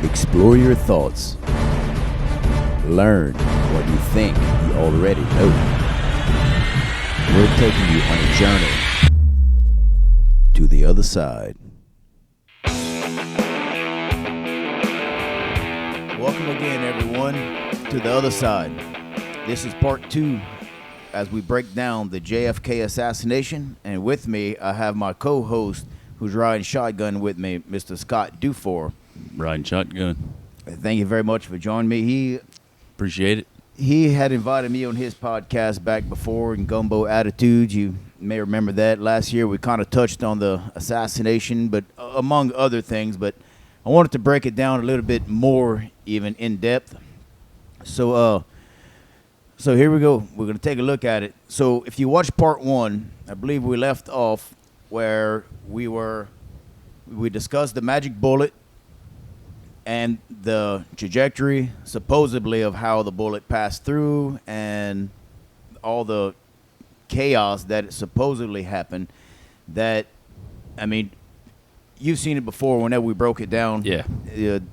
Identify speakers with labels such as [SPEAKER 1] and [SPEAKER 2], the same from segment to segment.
[SPEAKER 1] Explore your thoughts. Learn what you think you already know. We're taking you on a journey to the other side. Welcome again, everyone, to the other side. This is part 2 as we break down the JFK assassination. And with me, I have my co-host who's riding shotgun with me, Mr. Scott Dufour.
[SPEAKER 2] Riding shotgun.
[SPEAKER 1] Thank you very much for joining me.
[SPEAKER 2] Appreciate it.
[SPEAKER 1] He had invited me on his podcast back before in Gumbo Attitudes. You may remember that. Last year we kind of touched on the assassination, but among other things. But I wanted to break it down a little bit more, even in depth. So here we go. We're going to take a look at it. So if you watch part 1, I believe we left off where we discussed the magic bullet and the trajectory, supposedly, of how the bullet passed through and all the chaos that supposedly happened. That, I mean, you've seen it before whenever we broke it down.
[SPEAKER 2] Yeah.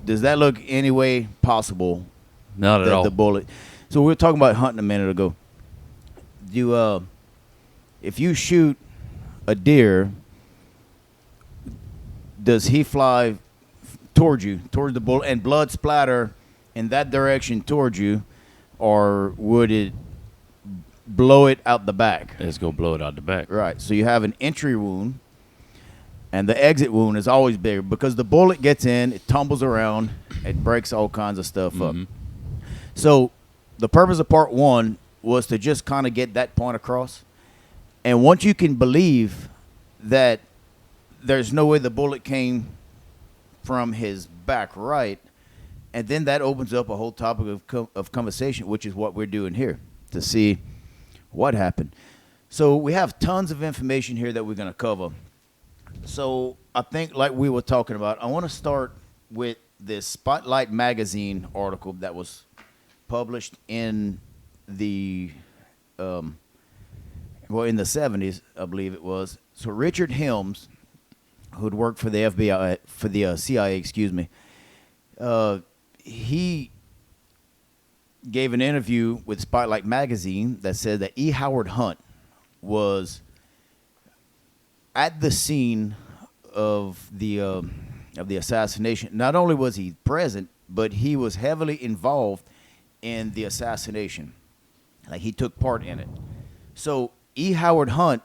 [SPEAKER 1] Does that look any way possible?
[SPEAKER 2] Not at all.
[SPEAKER 1] The bullet. So we were talking about hunting a minute ago. If you shoot a deer, does he fly towards the bullet, and blood splatter in that direction towards you, or would it blow it out the back?
[SPEAKER 2] It's going to blow it out the back.
[SPEAKER 1] Right. So you have an entry wound, and the exit wound is always bigger because the bullet gets in, it tumbles around, it breaks all kinds of stuff up. So the purpose of part 1 was to just kind of get that point across. And once you can believe that there's no way the bullet came from his back right, and then that opens up a whole topic of conversation, which is what we're doing here, to see what happened. So we have tons of information here that we're going to cover. So I think, like we were talking about, I want to start with this Spotlight magazine article that was published in the in the 70s, I believe it was. So Richard Helms, who'd worked for the FBI, for the CIA, he gave an interview with Spotlight magazine that said that E. Howard Hunt was at the scene of the assassination. Not only was he present, but he was heavily involved in the assassination. Like, he took part in it. So E. Howard Hunt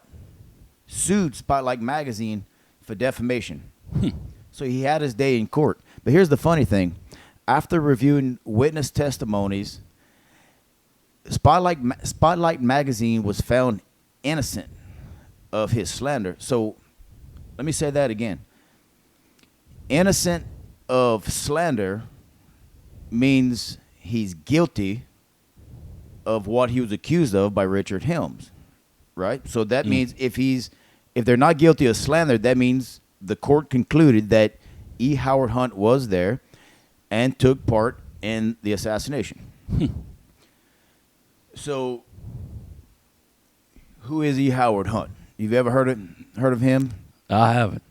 [SPEAKER 1] sued Spotlight magazine for defamation. So he had his day in court. But here's the funny thing. After reviewing witness testimonies, Spotlight magazine was found innocent of his slander. So let me say that again. Innocent of slander means he's guilty of what he was accused of by Richard Helms, right? So that means if they're not guilty of slander, that means the court concluded that E. Howard Hunt was there and took part in the assassination. So, who is E. Howard Hunt? You've ever heard of him?
[SPEAKER 2] I haven't.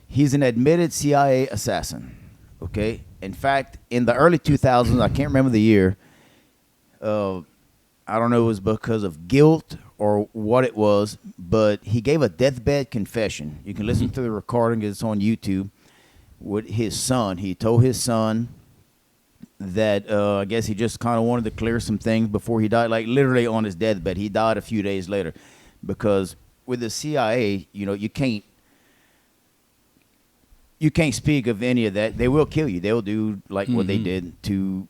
[SPEAKER 1] He's an admitted CIA assassin. Okay. In fact, in the early 2000s, I can't remember the year. I don't know if it was because of guilt or what it was, but he gave a deathbed confession. You can listen to the recording. It's on YouTube. With his son, he told his son that I guess he just kind of wanted to clear some things before he died, like literally on his deathbed. He died a few days later because with the CIA, you can't speak of any of that. They will kill you. They'll do like what they did to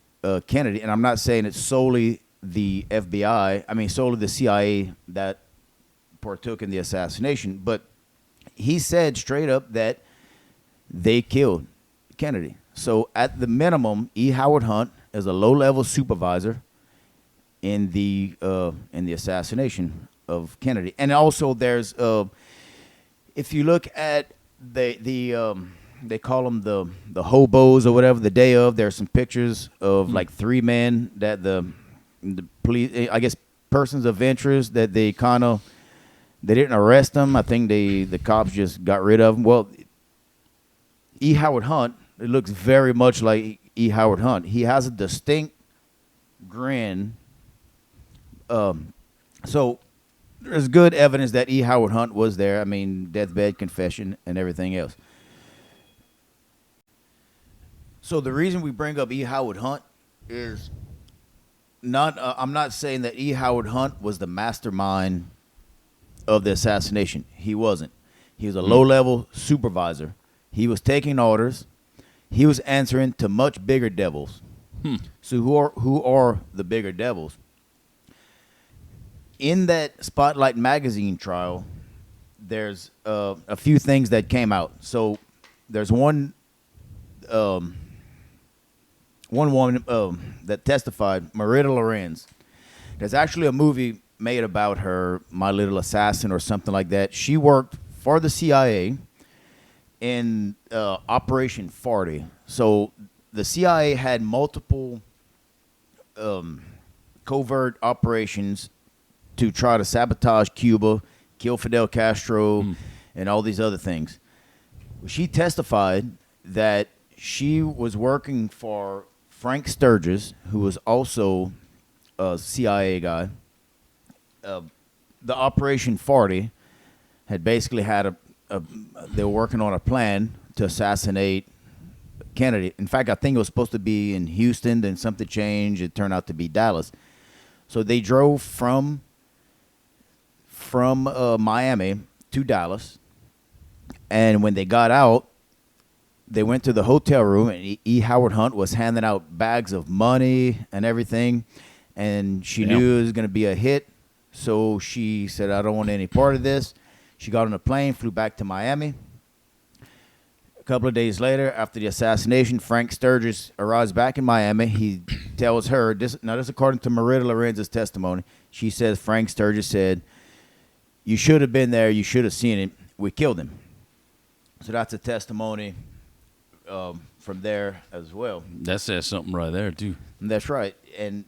[SPEAKER 1] Kennedy. And I'm not saying it's solely the FBI. I mean, solely the CIA that partook in the assassination. But he said straight up that they killed Kennedy. So at the minimum, E. Howard Hunt is a low-level supervisor in the assassination of Kennedy. And also there's if you look at they call them the hobos or whatever, the day of, there's some pictures of like 3 men that the police, I guess persons of interest, that they didn't arrest them. I think the cops just got rid of them. Well, E. Howard Hunt It looks very much like E. Howard Hunt. He has a distinct grin. So there's good evidence that E. Howard Hunt was there. I mean, deathbed confession and everything else. So the reason we bring up E. Howard Hunt is not. I'm not saying that E. Howard Hunt was the mastermind of the assassination. He wasn't. He was a low-level supervisor. He was taking orders. He was answering to much bigger devils. So who are the bigger devils? In that Spotlight magazine trial, there's a few things that came out. So there's one woman that testified, Marita Lorenz. There's actually a movie made about her, My Little Assassin or something like that. She worked for the CIA in Operation 40. So the CIA had multiple covert operations to try to sabotage Cuba, kill Fidel Castro, and all these other things. She testified that she was working for Frank Sturgis, who was also a CIA guy. The Operation 40 had basically had they were working on a plan to assassinate Kennedy. In fact, I think it was supposed to be in Houston, then something changed. It turned out to be Dallas. So they drove from Miami to Dallas, and when they got out, they went to the hotel room, and E. Howard Hunt was handing out bags of money and everything, and she knew it was going to be a hit, so she said, I don't want any part of this. She got on a plane, flew back to Miami. A couple of days later, after the assassination, Frank Sturgis arrives back in Miami. He tells her, this according to Marita Lorenz's testimony, she says, Frank Sturgis said, you should have been there. You should have seen it. We killed him. So that's a testimony from there as well.
[SPEAKER 2] That says something right there, too.
[SPEAKER 1] And that's right. And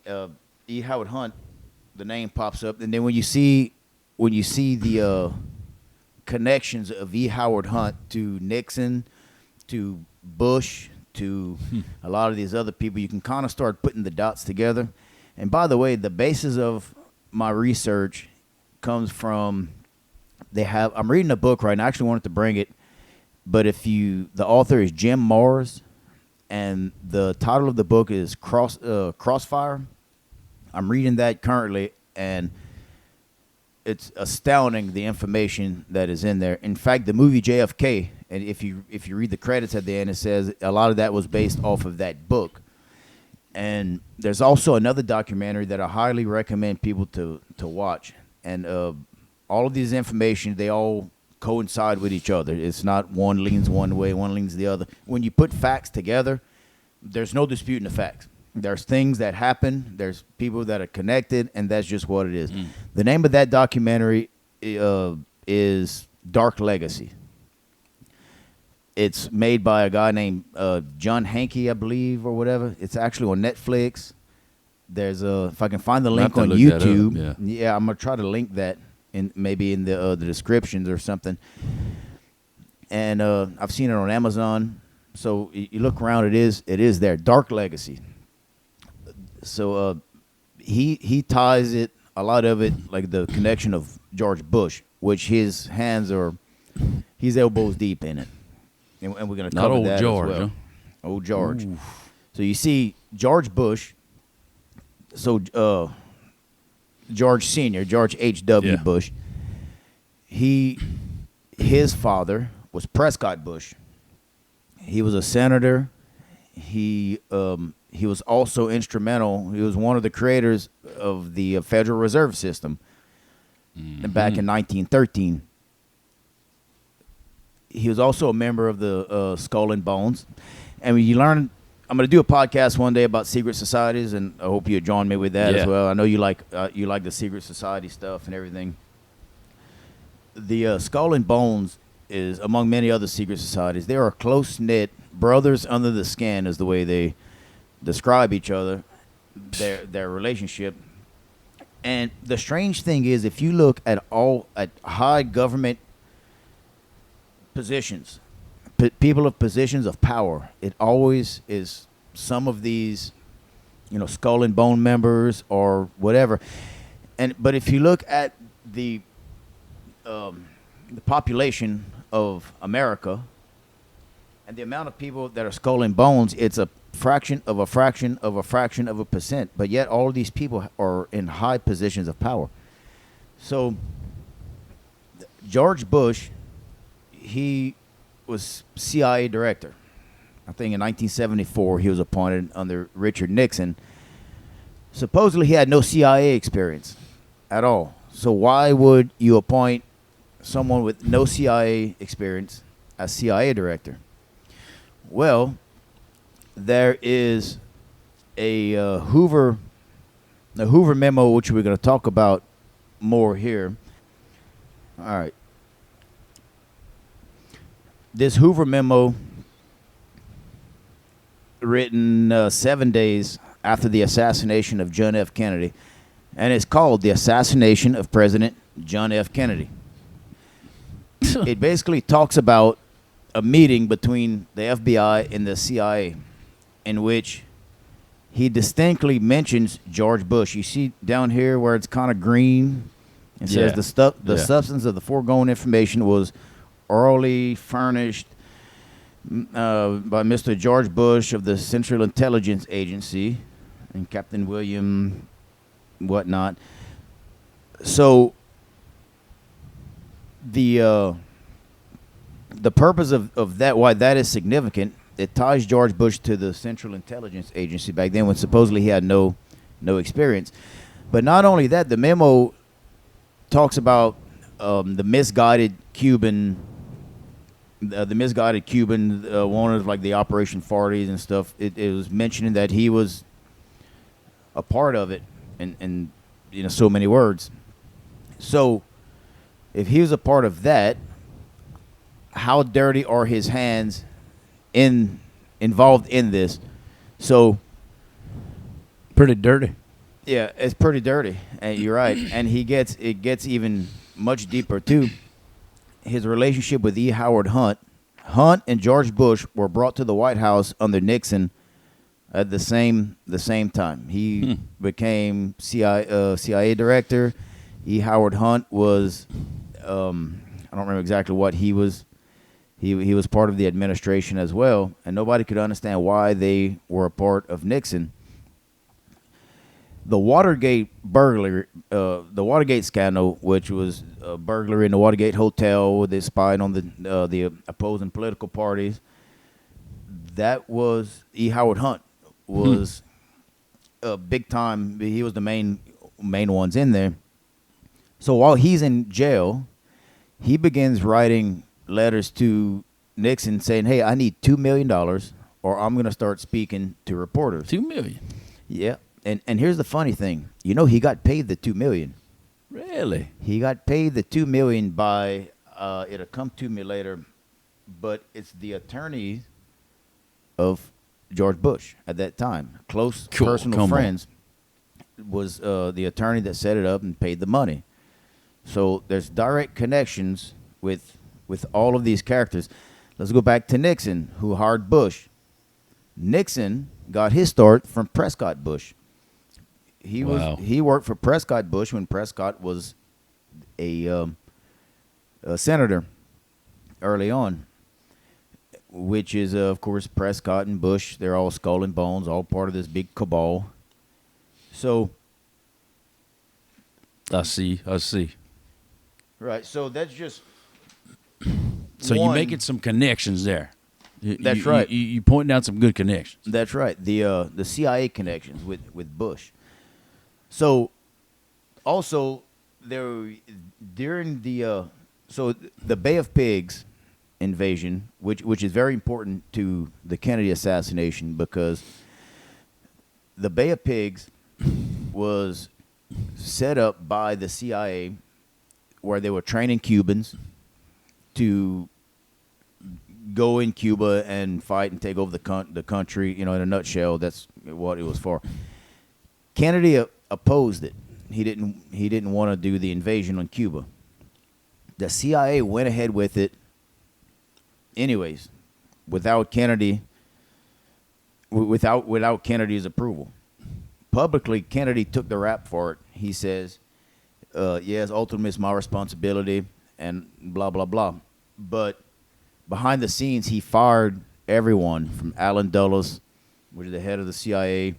[SPEAKER 1] E. Howard Hunt, the name pops up. And then when you see the connections of E. Howard Hunt to Nixon, to Bush, to a lot of these other people, you can kind of start putting the dots together. And by the way, the basis of my research comes from I'm reading a book right now. I actually wanted to bring it, but the author is Jim Morris, and the title of the book is Crossfire. I'm reading that currently, and it's astounding the information that is in there. In fact, the movie JFK, and if you read the credits at the end, it says a lot of that was based off of that book. And there's also another documentary that I highly recommend people to watch. And all of these information, they all coincide with each other. It's not one leans one way, one leans the other. When you put facts together, there's no disputing the facts. There's things that happen. There's people that are connected, and that's just what it is. The name of that documentary is Dark Legacy. It's made by a guy named John Hankey, I believe, or whatever. It's actually on Netflix. There's if I can find the link on YouTube. Yeah, I'm gonna try to link that maybe in the descriptions or something. And I've seen it on Amazon. So you look around, it is there. Dark Legacy. So he ties it, a lot of it, like the connection of George Bush, which his elbows deep in it. And we're going to cover
[SPEAKER 2] old
[SPEAKER 1] that
[SPEAKER 2] George,
[SPEAKER 1] as well.
[SPEAKER 2] huh?
[SPEAKER 1] Old George.
[SPEAKER 2] Ooh.
[SPEAKER 1] So you see George Bush, George Sr., George H.W. Bush, his father was Prescott Bush. He was a senator. He was also instrumental. He was one of the creators of the Federal Reserve System back in 1913. He was also a member of the Skull and Bones. And when you learn, I'm going to do a podcast one day about secret societies, and I hope you join me with that as well. I know you like the secret society stuff and everything. The Skull and Bones is, among many other secret societies, they are close-knit brothers under the skin, is the way they describe each other, their relationship. And the strange thing is, if you look at high government positions, people of positions of power. It always is some of these, skull and bone members or whatever. But if you look at the population of America and the amount of people that are skull and bones, it's a fraction of a fraction of a fraction of a percent. But yet all of these people are in high positions of power. So George Bush, he was CIA director. I think in 1974 he was appointed under Richard Nixon. Supposedly he had no CIA experience at all. So why would you appoint someone with no CIA experience as CIA director? Well, there is a Hoover memo, which we're going to talk about more here. All right. This Hoover memo, written 7 days after the assassination of John F. Kennedy, and it's called The Assassination of President John F. Kennedy. It basically talks about a meeting between the FBI and the CIA in which he distinctly mentions George Bush. You see down here where it's kind of green? It says the substance of the foregoing information was orally furnished by Mr. George Bush of the Central Intelligence Agency and Captain William whatnot. So the purpose of that, why that is significant, it ties George Bush to the Central Intelligence Agency back then when supposedly he had no experience. But not only that, the memo talks about the misguided Cuban, one of like the Operation Farties and stuff. It was mentioning that he was a part of it, in so many words. So if he was a part of that, how dirty are his hands involved in this? So
[SPEAKER 2] pretty dirty.
[SPEAKER 1] Yeah, it's pretty dirty, and you're right. And it gets even much deeper too. His relationship with E. Howard Hunt. Hunt and George Bush were brought to the White House under Nixon at the same time. He became CIA director. E. Howard Hunt was I don't remember exactly what he was. He was part of the administration as well, and nobody could understand why they were a part of Nixon. The Watergate burglary, the Watergate scandal, which was a burglary in the Watergate Hotel where they spied on the opposing political parties, that was E. Howard Hunt was big time. He was the main ones in there. So while he's in jail, he begins writing letters to Nixon saying, "Hey, I need $2 million, or I'm going to start speaking to reporters."
[SPEAKER 2] $2 million.
[SPEAKER 1] Yeah. And here's the funny thing. He got paid the $2 million.
[SPEAKER 2] Really?
[SPEAKER 1] He got paid the $2 million by it'll come to me later, but it's the attorney of George Bush at that time. Close personal friends was the attorney that set it up and paid the money. So there's direct connections with all of these characters. Let's go back to Nixon, who hired Bush. Nixon got his start from Prescott Bush. He worked for Prescott Bush when Prescott was a senator early on, which is of course Prescott and Bush. They're all skull and bones, all part of this big cabal. So
[SPEAKER 2] I see.
[SPEAKER 1] Right. So that's just.
[SPEAKER 2] So you're making some connections there.
[SPEAKER 1] That's right.
[SPEAKER 2] You pointing out some good connections.
[SPEAKER 1] That's right. The CIA connections with Bush. So also there during the Bay of Pigs invasion, which is very important to the Kennedy assassination, because the Bay of Pigs was set up by the CIA where they were training Cubans to go in Cuba and fight and take over the country. In a nutshell, that's what it was for. Kennedy opposed it. He didn't want to do the invasion on Cuba. The CIA went ahead with it anyways. without Kennedy, without Kennedy's approval. Publicly, Kennedy took the rap for it. He says, yes, ultimately it's my responsibility and blah, blah, blah. But behind the scenes, he fired everyone from Allen Dulles, which is the head of the CIA,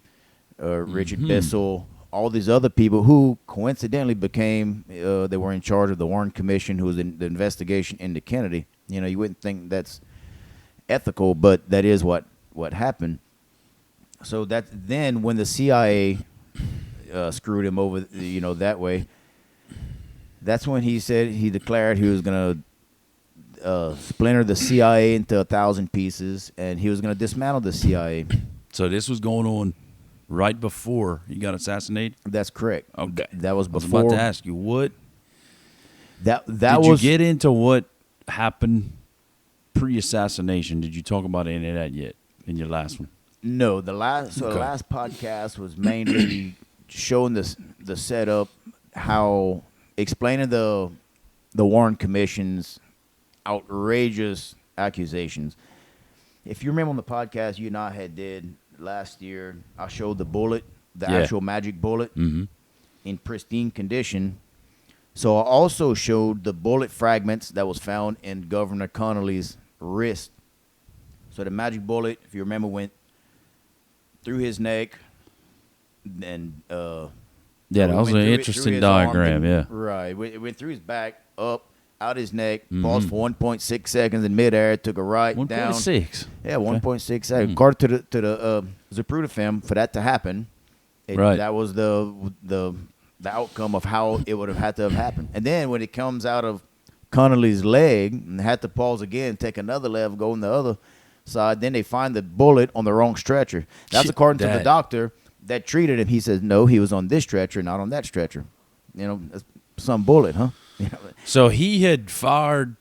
[SPEAKER 1] Richard Bissell, all these other people who coincidentally became, they were in charge of the Warren Commission, who was in the investigation into Kennedy. You know, you wouldn't think that's ethical, but that is what happened. So that then when the CIA screwed him over, that way, that's when he declared he was going to splinter the CIA into 1,000 pieces, and he was going to dismantle the CIA.
[SPEAKER 2] So this was going on right before he got assassinated?
[SPEAKER 1] That's correct.
[SPEAKER 2] Okay.
[SPEAKER 1] That was before.
[SPEAKER 2] I was about to ask you, what?
[SPEAKER 1] Did
[SPEAKER 2] you get into what happened pre-assassination? Did you talk about any of that yet in your last one?
[SPEAKER 1] No, the last podcast was mainly showing the setup, how explaining the Warren Commission's outrageous accusations. If you remember on the podcast you and I had did last year, I showed the bullet, the actual magic bullet, in pristine condition. So I also showed the bullet fragments that was found in Governor Connolly's wrist. So the magic bullet, if you remember, went through his neck, and
[SPEAKER 2] that was an interesting diagram.
[SPEAKER 1] Right, it went through his back, up, out his neck, paused for 1.6 seconds in midair, took a right
[SPEAKER 2] 1.6.
[SPEAKER 1] Yeah, 1.6 seconds. According to the Zapruder film, for that to happen, that was the outcome of how it would have had to have happened. And then when it comes out of Connolly's leg and had to pause again, take another left, go on the other side, then they find the bullet on the wrong stretcher. That's according to the doctor that treated him. He says, no, he was on this stretcher, not on that stretcher. That's some bullet, huh?
[SPEAKER 2] So he had fired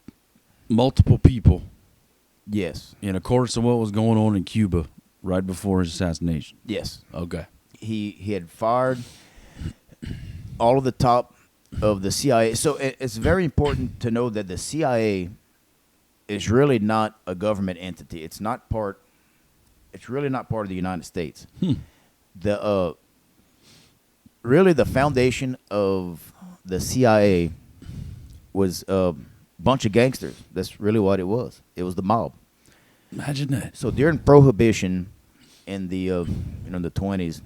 [SPEAKER 2] multiple people.
[SPEAKER 1] Yes.
[SPEAKER 2] In accordance to what was going on in Cuba right before his assassination.
[SPEAKER 1] Yes.
[SPEAKER 2] Okay.
[SPEAKER 1] He had fired all of the top of the CIA. So it's very important to know that the CIA is really not a government entity. It's really not part of the United States. Really the foundation of the CIA was a bunch of gangsters. That's really what it was. It was the mob.
[SPEAKER 2] Imagine that.
[SPEAKER 1] So during Prohibition in the the 20s,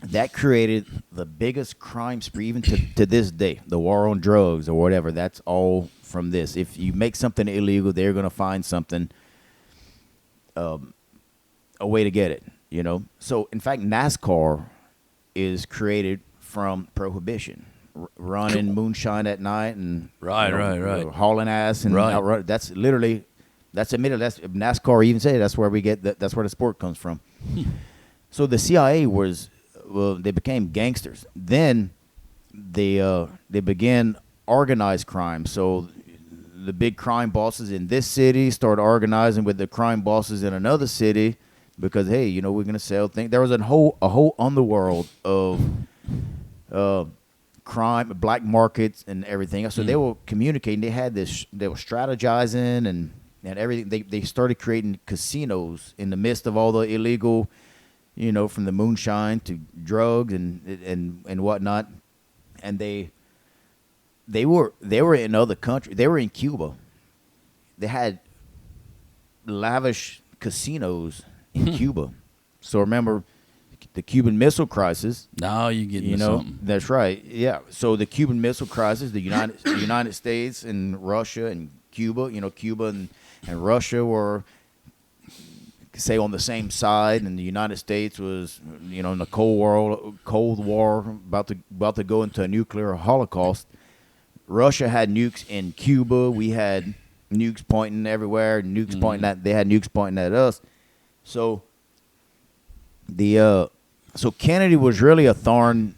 [SPEAKER 1] that created the biggest crime spree even to this day. The war on drugs or whatever, that's all from this. If you make something illegal, they're going to find something, a way to get it, So, in fact, NASCAR is created from Prohibition. Running moonshine at night and
[SPEAKER 2] right.
[SPEAKER 1] hauling ass and outrun. That's literally, that's admitted. That's NASCAR even say that's where we get that's where the sport comes from. So the CIA they became gangsters. Then they began organized crime. So the big crime bosses in this city started organizing with the crime bosses in another city because hey, we're gonna sell things. There was a whole underworld of crime, black markets, and everything. So they were communicating. They were strategizing and everything. They started creating casinos in the midst of all the illegal, from the moonshine to drugs and whatnot. And they were in other countries. They were in Cuba. They had lavish casinos in Cuba. So remember the Cuban Missile Crisis.
[SPEAKER 2] Now you get something.
[SPEAKER 1] That's right. Yeah. So the Cuban Missile Crisis, the United States and Russia and Cuba. Cuba and Russia were, say, on the same side, and the United States was, in the Cold War, about to go into a nuclear holocaust. Russia had nukes in Cuba. We had nukes pointing everywhere. They had nukes pointing at us. So so Kennedy was really a thorn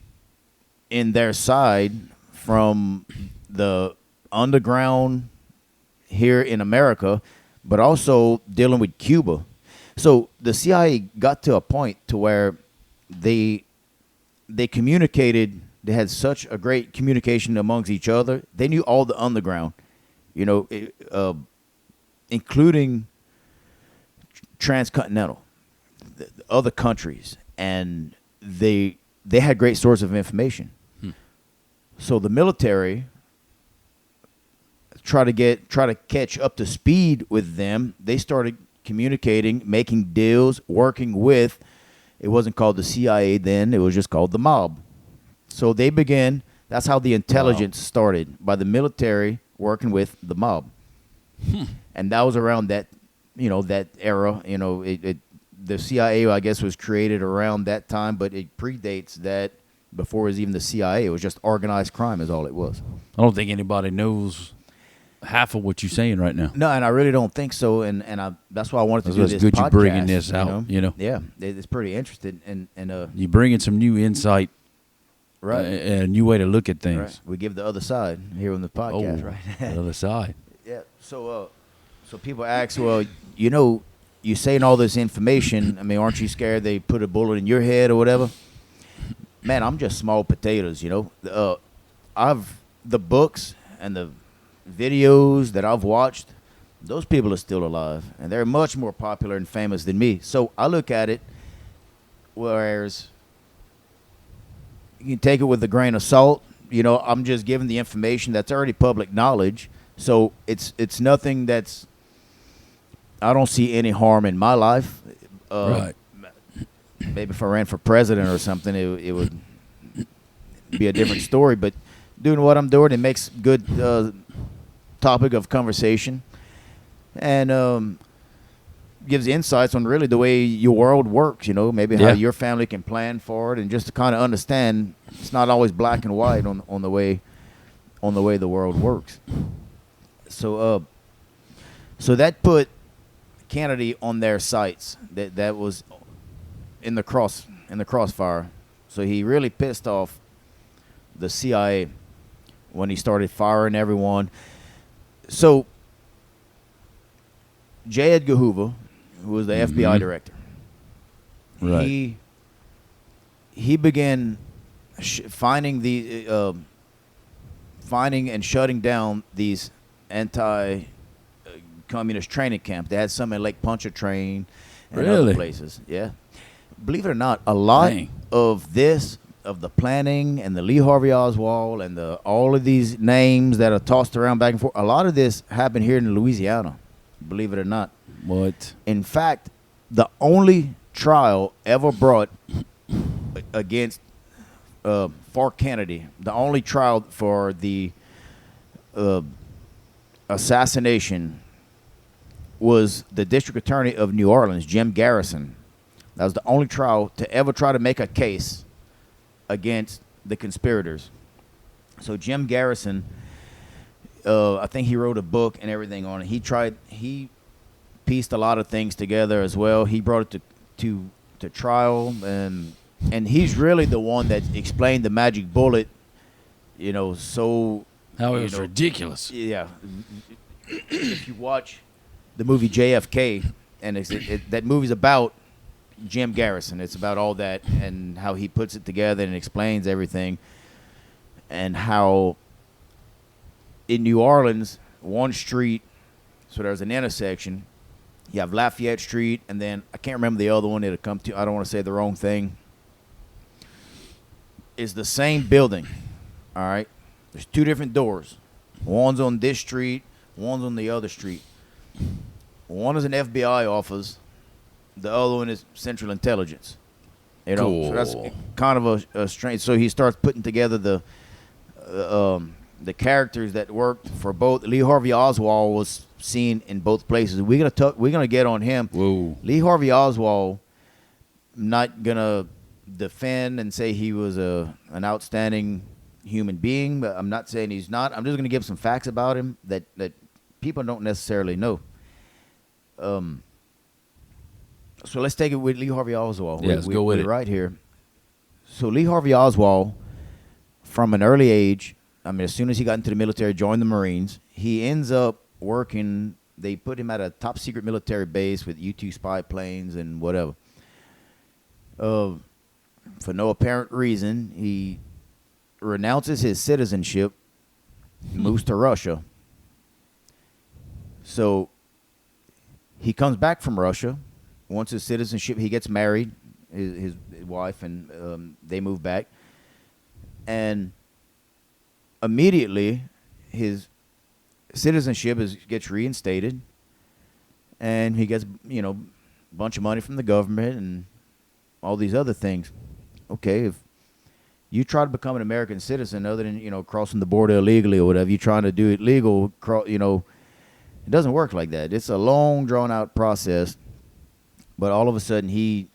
[SPEAKER 1] in their side from the underground here in America, but also dealing with Cuba. So the CIA got to a point to where they communicated. They had such a great communication amongst each other. They knew all the underground, including transcontinental, the other countries, and they had great source of information. So the military try to catch up to speed with them. They started communicating, making deals, working with. It wasn't called the CIA then; it was just called the mob. So they began. That's how the intelligence started, by the military working with the mob, and that was around that, that era. The CIA, I guess, was created around that time, but it predates that. Before it was even the CIA, it was just organized crime, is all it was.
[SPEAKER 2] I don't think anybody knows half of what you're saying right now.
[SPEAKER 1] No, and I really don't think so. And that's why I wanted to do this
[SPEAKER 2] It's good
[SPEAKER 1] podcast.
[SPEAKER 2] you bringing this out.
[SPEAKER 1] Yeah, it's pretty interesting. And
[SPEAKER 2] you're bringing some new insight,
[SPEAKER 1] right,
[SPEAKER 2] a new way to look at things.
[SPEAKER 1] Right. We give the other side here on the podcast, right?
[SPEAKER 2] The other side.
[SPEAKER 1] Yeah. So people ask, well, you saying all this information. I mean, aren't you scared they put a bullet in your head or whatever? Man, I'm just small potatoes, the books and the videos that I've watched, those people are still alive, and they're much more popular and famous than me. So I look at it, whereas you can take it with a grain of salt. I'm just giving the information that's already public knowledge. So it's nothing that's, I don't see any harm in my life.
[SPEAKER 2] Right.
[SPEAKER 1] Maybe if I ran for president or something, it would be a different story. But doing what I'm doing, it makes good topic of conversation, and gives insights on really the way your world works. Maybe how your family can plan for it, and just to kind of understand it's not always black and white on the way the world works. So that put Kennedy on their sights. That was in the crossfire. So he really pissed off the CIA when he started firing everyone. So J. Edgar Hoover, who was the FBI director,
[SPEAKER 2] right,
[SPEAKER 1] he began finding and shutting down these anti-communist training camps. They had some in Lake Pontchartrain and other places. Yeah. Believe it or not, a lot of the planning and the Lee Harvey Oswald and all of these names that are tossed around back and forth, a lot of this happened here in Louisiana, believe it or not.
[SPEAKER 2] What?
[SPEAKER 1] In fact, the only trial ever brought against for Kennedy, the only trial for the assassination, was the district attorney of New Orleans, Jim Garrison. That was the only trial to ever try to make a case against the conspirators. So Jim Garrison, I think he wrote a book and everything on it. He pieced a lot of things together as well. He brought it to trial, and he's really the one that explained the magic bullet. So
[SPEAKER 2] how it was ridiculous.
[SPEAKER 1] Yeah. If you watch the movie JFK, and that movie's about Jim Garrison. It's about all that and how he puts it together and explains everything, and how in New Orleans, one street, so there's an intersection. You have Lafayette Street, and then I can't remember the other one it'll come to. I don't want to say the wrong thing. It's the same building, all right? There's two different doors. One's on this street, one's on the other street. One is an FBI office. The other one is Central Intelligence.
[SPEAKER 2] Cool.
[SPEAKER 1] So that's kind of a strange. So he starts putting together the characters that worked for both. Lee Harvey Oswald was seen in both places. We're gonna get on him.
[SPEAKER 2] Whoa.
[SPEAKER 1] Lee Harvey Oswald, I'm not gonna defend and say he was an outstanding human being, but I'm not saying he's not. I'm just gonna give some facts about him that people don't necessarily know. So let's take it with Lee Harvey Oswald.
[SPEAKER 2] Yeah, let's go with it.
[SPEAKER 1] Right here. So Lee Harvey Oswald, from an early age, as soon as he got into the military, joined the Marines, he ends up working. They put him at a top secret military base with U-2 spy planes and whatever. For no apparent reason, he renounces his citizenship, moves to Russia. So he comes back from Russia, Once his citizenship, he gets married, his wife, and they move back. And immediately, his citizenship gets reinstated, and he gets, a bunch of money from the government and all these other things. Okay, if you try to become an American citizen, other than crossing the border illegally or whatever, you're trying to do it legal. It doesn't work like that. It's a long, drawn out process. But all of a sudden, he's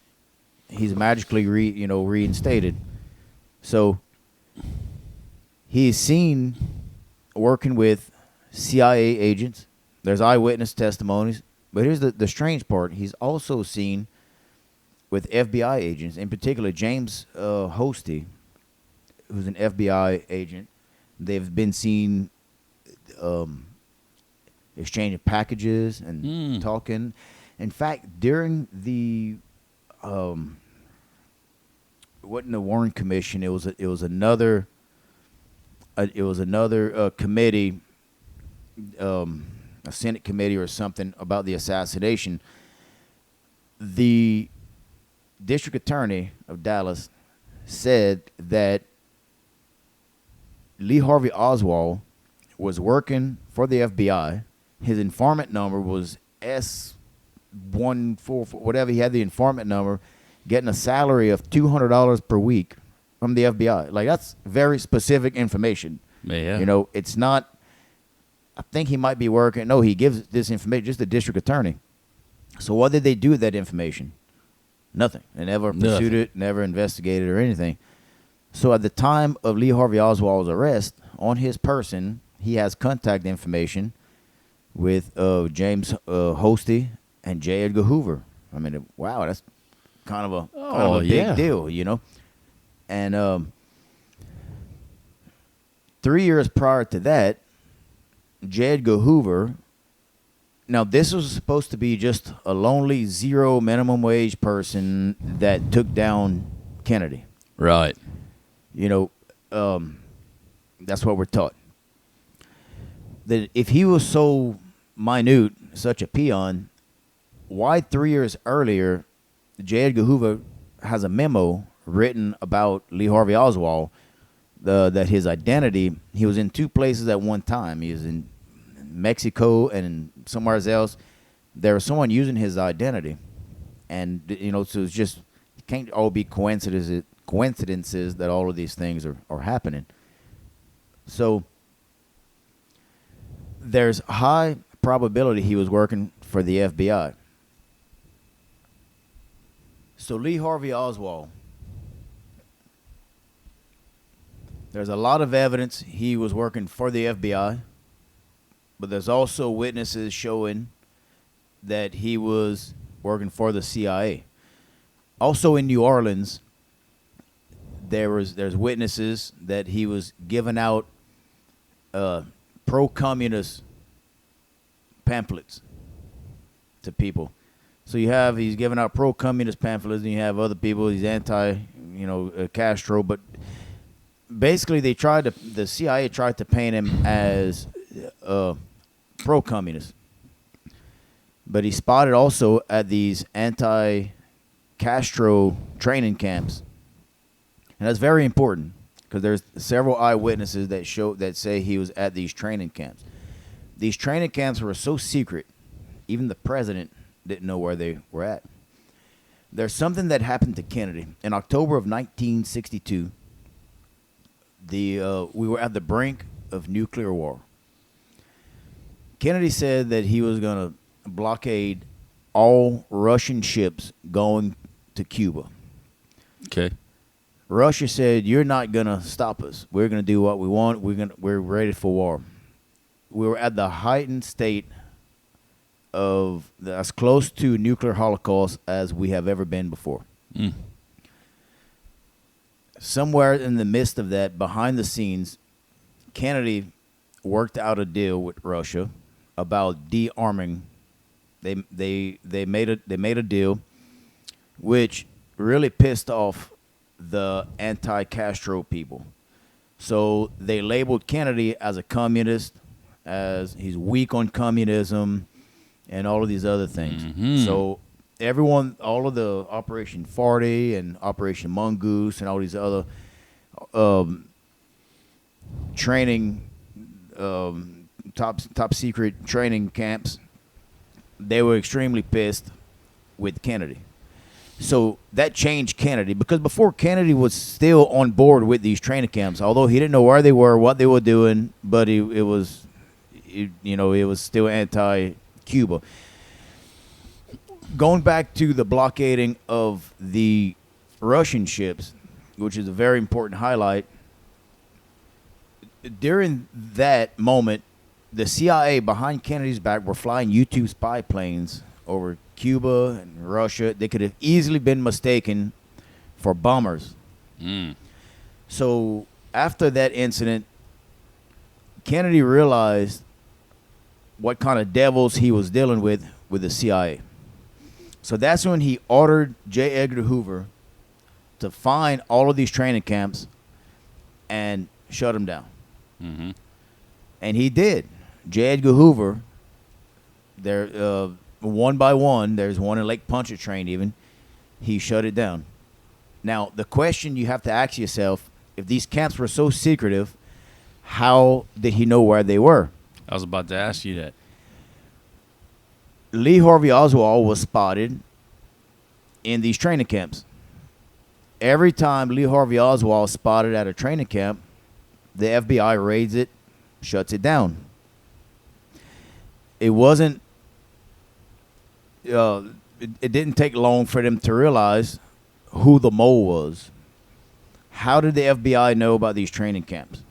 [SPEAKER 1] magically reinstated. So he's seen working with CIA agents. There's eyewitness testimonies. But here's the strange part. He's also seen with FBI agents, in particular James Hosty, who's an FBI agent. They've been seen exchanging packages and talking. In fact, during the wasn't the Warren Commission, it was another committee, a Senate committee or something about the assassination. The district attorney of Dallas said that Lee Harvey Oswald was working for the FBI. His informant number was S144, whatever. He had the informant number, getting a salary of $200 per week from the FBI. Like, that's very specific information.
[SPEAKER 2] Yeah.
[SPEAKER 1] It's not, I think he might be working. No, he gives this information, just the district attorney. So what did they do with that information? Nothing. They never pursued it, never investigated or anything. So at the time of Lee Harvey Oswald's arrest, on his person, he has contact information with James Hosty and J. Edgar Hoover. I mean, wow, that's kind of a big deal, And 3 years prior to that, J. Edgar Hoover. Now, this was supposed to be just a lonely zero minimum wage person that took down Kennedy.
[SPEAKER 2] Right.
[SPEAKER 1] That's what we're taught. That if he was so minute, such a peon, why 3 years earlier, J. Edgar Hoover has a memo written about Lee Harvey Oswald, that his identity, he was in two places at one time. He was in Mexico and somewhere else. There was someone using his identity. And, so it's just, it can't all be coincidences that all of these things are happening. So there's high probability he was working for the FBI. So Lee Harvey Oswald, there's a lot of evidence he was working for the FBI, but there's also witnesses showing that he was working for the CIA. Also in New Orleans, there's witnesses that he was giving out pro-communist pamphlets to people. So he's giving out pro-communist pamphlets, and you have other people. He's anti, Castro, but basically the CIA tried to paint him as pro-communist. But he spotted also at these anti-Castro training camps. And that's very important because there's several eyewitnesses that say he was at these training camps. These training camps were so secret, even the president didn't know where they were at. There's something that happened to Kennedy. In October of 1962, we were at the brink of nuclear war. Kennedy said that he was going to blockade all Russian ships going to Cuba.
[SPEAKER 2] Okay.
[SPEAKER 1] Russia said, "You're not going to stop us. We're going to do what we want. We're ready for war." We were at the heightened state of as close to nuclear holocaust as we have ever been before. Somewhere in the midst of that, behind the scenes, Kennedy worked out a deal with Russia about de-arming. They made a deal, which really pissed off the anti-Castro people. So they labeled Kennedy as a communist, as he's weak on communism, and all of these other things. So everyone, all of the Operation Farty and Operation Mongoose and all these other training, top secret training camps, they were extremely pissed with Kennedy. So that changed Kennedy, because before, Kennedy was still on board with these training camps, although he didn't know where they were, what they were doing, but it was still anti-Cuba. Going back to the blockading of the Russian ships, which is a very important highlight, during that moment, the CIA behind Kennedy's back were flying U-2 spy planes over Cuba and Russia. They could have easily been mistaken for bombers. So after that incident, Kennedy realized what kind of devils he was dealing with the CIA. So that's when he ordered J. Edgar Hoover to find all of these training camps and shut them down.
[SPEAKER 2] Mm-hmm.
[SPEAKER 1] And he did. J. Edgar Hoover, there, one by one, there's one in Lake Pontchartrain even, he shut it down. Now, the question you have to ask yourself, if these camps were so secretive, how did he know where they were?
[SPEAKER 2] I was about to ask you that.
[SPEAKER 1] Lee Harvey Oswald was spotted in these training camps. Every time Lee Harvey Oswald spotted at a training camp, the FBI raids it, shuts it down. It wasn't, it didn't take long for them to realize who the mole was. How did the FBI know about these training camps?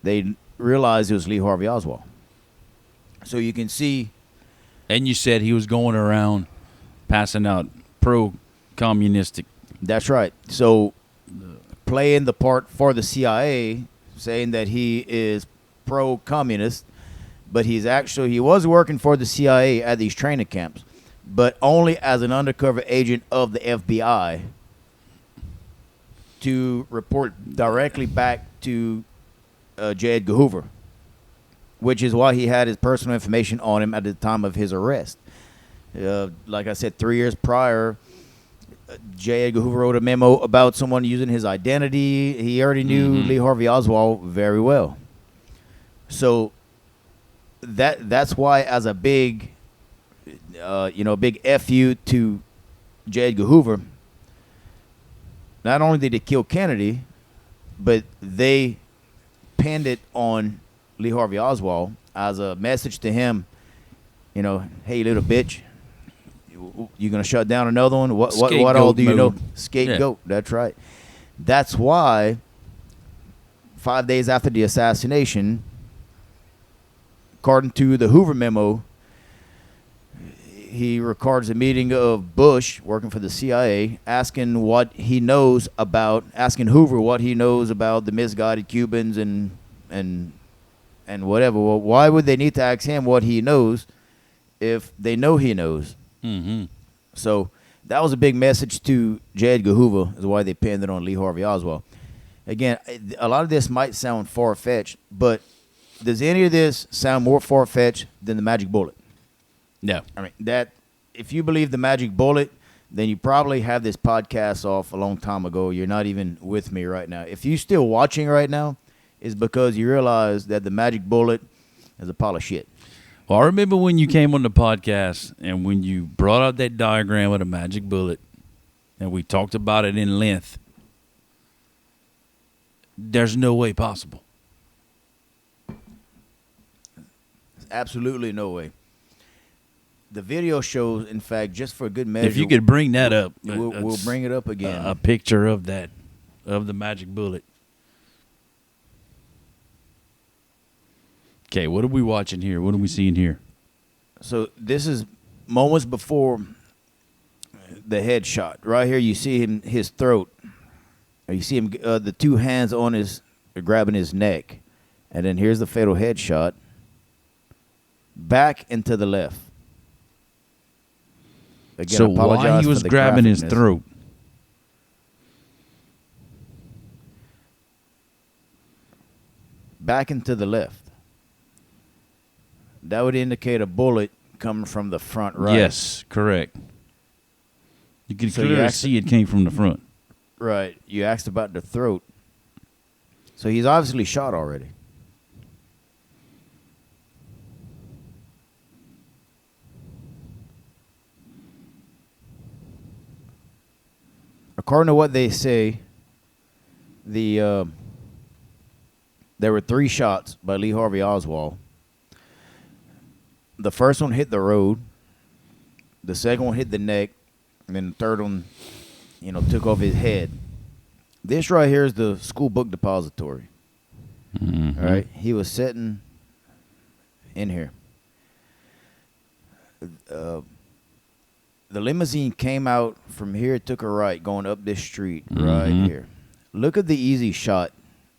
[SPEAKER 1] They realized it was Lee Harvey Oswald. So you can see.
[SPEAKER 2] And you said he was going around passing out pro-communistic.
[SPEAKER 1] That's right. So playing the part for the CIA, saying that he is pro-communist, but he was working for the CIA at these training camps, but only as an undercover agent of the FBI to report directly back to J. Edgar Hoover, which is why he had his personal information on him at the time of his arrest. Like I said, 3 years prior, J. Edgar Hoover wrote a memo about someone using his identity. He already knew Lee Harvey Oswald very well. So that's why, as a big FU to J. Edgar Hoover, not only did they kill Kennedy, but they pinned it on Lee Harvey Oswald as a message to him, hey, little bitch, you gonna shut down another one? What all do you know? Scapegoat. Yeah. That's right. That's why 5 days after the assassination, according to the Hoover memo, he records a meeting of Bush working for the CIA, asking Hoover what he knows about the misguided Cubans and whatever. Well, why would they need to ask him what he knows if they know he knows?
[SPEAKER 2] Mm-hmm.
[SPEAKER 1] So that was a big message to J. Edgar Hoover, is why they pinned it on Lee Harvey Oswald. Again, a lot of this might sound far-fetched, but does any of this sound more far-fetched than the magic bullet?
[SPEAKER 2] No.
[SPEAKER 1] I mean, that if you believe the magic bullet, then you probably have this podcast off a long time ago. You're not even with me right now. If you're still watching right now, it's because you realize that the magic bullet is a pile of shit.
[SPEAKER 2] Well, I remember when you came on the podcast and when you brought out that diagram of the magic bullet and we talked about it in length. There's no way possible.
[SPEAKER 1] Absolutely no way. The video shows, in fact, just for a good measure.
[SPEAKER 2] If you could bring that up.
[SPEAKER 1] We'll bring it up again.
[SPEAKER 2] A picture of that, of the magic bullet. Okay, what are we watching here? What are we seeing here?
[SPEAKER 1] So this is moments before the headshot. Right here, you see his throat. You see him, the two hands on grabbing his neck. And then here's the fatal headshot. Back and to the left. Again,
[SPEAKER 2] so why he was grabbing his throat?
[SPEAKER 1] Back and to the left. That would indicate a bullet coming from the front right.
[SPEAKER 2] Yes, correct. You can
[SPEAKER 1] So you
[SPEAKER 2] clearly
[SPEAKER 1] asked-
[SPEAKER 2] see it came from the front.
[SPEAKER 1] Right. You asked about the throat. So he's obviously shot already. According to what they say, there were 3 shots by Lee Harvey Oswald. The first one hit the road. The second one hit the neck. And then the third one, took off his head. This right here is the school book depository.
[SPEAKER 2] Mm-hmm.
[SPEAKER 1] All right. He was sitting in here. The limousine came out from here, took a right, going up this street right
[SPEAKER 2] Mhm.
[SPEAKER 1] here. Look at the easy shot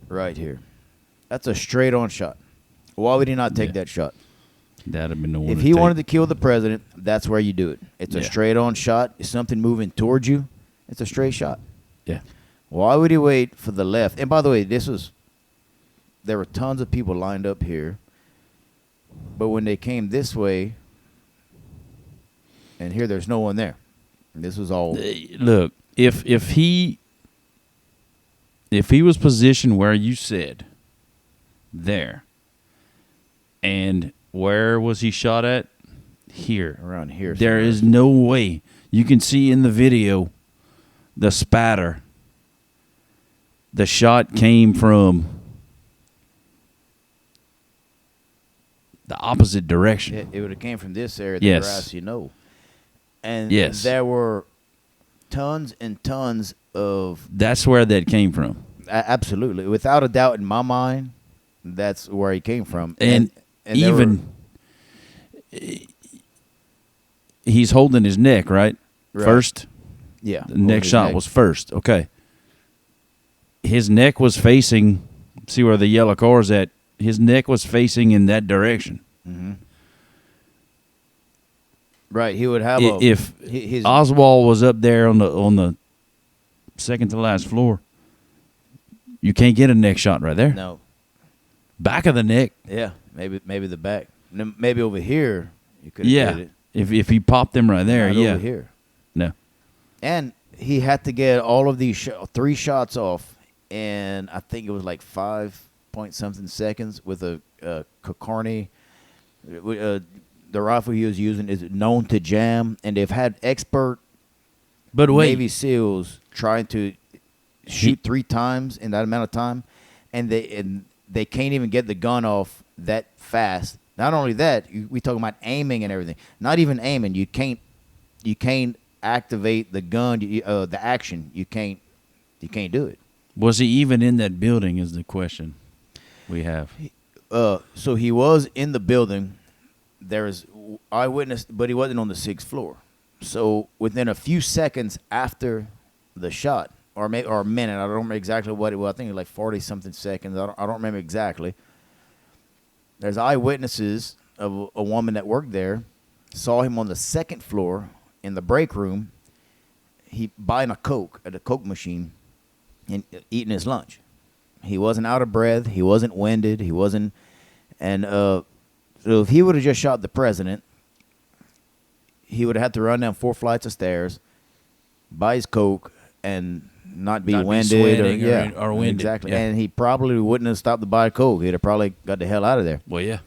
[SPEAKER 1] right here. That's a straight-on shot. Why would he not take
[SPEAKER 2] Yeah.
[SPEAKER 1] that shot?
[SPEAKER 2] That'd have been the one.
[SPEAKER 1] If he wanted to kill the president, that's where you do it. It's a
[SPEAKER 2] Yeah.
[SPEAKER 1] straight-on shot. If something moving towards you, it's a straight shot.
[SPEAKER 2] Yeah.
[SPEAKER 1] Why would he wait for the left? And by the way, there were tons of people lined up here. But when they came this way, and here there's no one there. This was all.
[SPEAKER 2] Look, if he was positioned where you said, there, and where was he shot at? Here.
[SPEAKER 1] Around here.
[SPEAKER 2] There
[SPEAKER 1] somewhere.
[SPEAKER 2] is no way. You can see in the video the spatter. The shot came from the opposite direction.
[SPEAKER 1] It would have came from this area, the
[SPEAKER 2] Yes.
[SPEAKER 1] grass, And
[SPEAKER 2] Yes.
[SPEAKER 1] there were tons and tons of.
[SPEAKER 2] That's where that came from.
[SPEAKER 1] Absolutely. Without a doubt in my mind, that's where he came from.
[SPEAKER 2] And
[SPEAKER 1] there
[SPEAKER 2] even he's holding his neck, right?
[SPEAKER 1] Right.
[SPEAKER 2] First,
[SPEAKER 1] yeah.
[SPEAKER 2] the next shot was first. Okay. His neck was facing, see where the yellow car's at? His neck was facing in that direction.
[SPEAKER 1] Mm-hmm. Right. He would have
[SPEAKER 2] If
[SPEAKER 1] his
[SPEAKER 2] Oswald was up there on the second to last floor, you can't get a neck shot right there.
[SPEAKER 1] No.
[SPEAKER 2] Back of the neck.
[SPEAKER 1] Yeah. Maybe the back. Maybe over here you could
[SPEAKER 2] Yeah.
[SPEAKER 1] get it.
[SPEAKER 2] If he popped them right there,
[SPEAKER 1] Not
[SPEAKER 2] yeah.
[SPEAKER 1] over here.
[SPEAKER 2] No.
[SPEAKER 1] And he had to get all of these 3 shots off, and I think it was like 5-point-something seconds with a Kokorny. The rifle he was using is known to jam, and they've had expert
[SPEAKER 2] But wait,
[SPEAKER 1] Navy SEALs trying to shoot 3 times in that amount of time, and they can't even get the gun off that fast. Not only that, we talking about aiming and everything. Not even aiming. You can't activate the gun. The action. You can't do it.
[SPEAKER 2] was he even in that building is the question we have.
[SPEAKER 1] So he was in the building. There's eyewitness, but he wasn't on the 6th floor. So within a few seconds after the shot, or a minute, I don't remember exactly what it was. I think it was like 40-something seconds. I don't remember exactly. There's eyewitnesses of a woman that worked there, saw him on the 2nd floor in the break room. He buying a Coke at a Coke machine and eating his lunch. He wasn't out of breath. He wasn't winded. He wasn't. And so if he would have just shot the president, he would have had to run down 4 flights of stairs, buy his Coke, and not be winded
[SPEAKER 2] sweating or winded.
[SPEAKER 1] Exactly.
[SPEAKER 2] Yeah.
[SPEAKER 1] And he probably wouldn't have stopped to buy a Coke. He'd have probably got the hell out of there.
[SPEAKER 2] Well, yeah.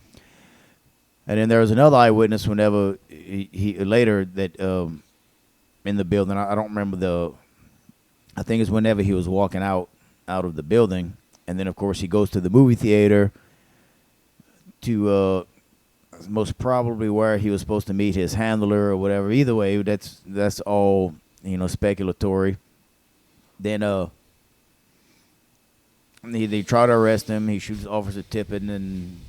[SPEAKER 1] And then there was another eyewitness whenever he later that in the building. I don't remember I think it's whenever he was walking out of the building, and then of course he goes to the movie theater to most probably where he was supposed to meet his handler or whatever. Either way, that's all speculatory. Then they try to arrest him. He shoots Officer Tippin and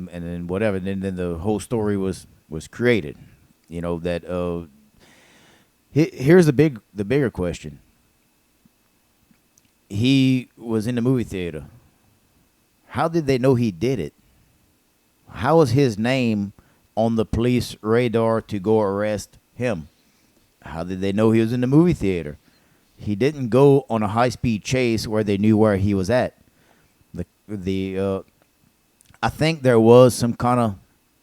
[SPEAKER 1] then whatever. And then the whole story was created. That here's the bigger question. He was in the movie theater. How did they know he did it? How was his name on the police radar to go arrest him? How did they know he was in the movie theater? He didn't go on a high-speed chase where they knew where he was at. I think there was some kind of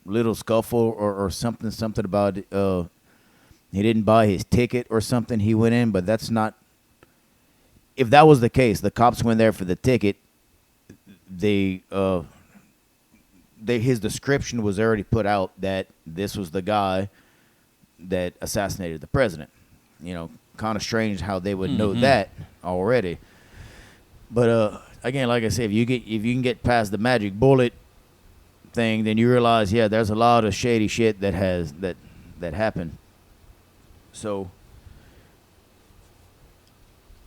[SPEAKER 1] little scuffle or something about he didn't buy his ticket or something. He went in, but that's not. If that was the case, the cops went there for the ticket. His description was already put out that this was the guy that assassinated the president. You know, kind of strange how they would know that already. But again, like I said, if you can get past the magic bullet thing, then you realize, yeah, there's a lot of shady shit that happened. So,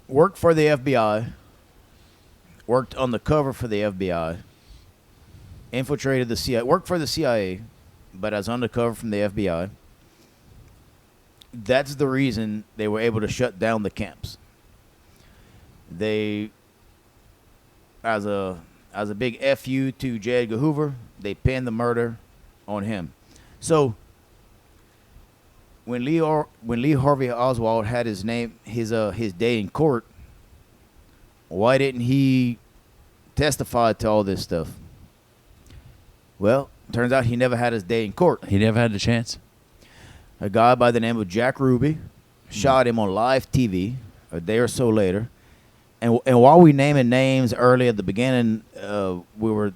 [SPEAKER 1] worked for the FBI, worked on the cover for the FBI, infiltrated the CIA, worked for the CIA, but as undercover from the FBI. That's the reason they were able to shut down the camps. They, as a big FU to J. Edgar Hoover, they pinned the murder on him. So when Lee Harvey Oswald had his day in court, why didn't he testify to all this stuff? Well, turns out he never had his day in court.
[SPEAKER 2] He never had the chance.
[SPEAKER 1] A guy by the name of Jack Ruby shot him on live TV a day or so later. And while we naming names early at the beginning, we were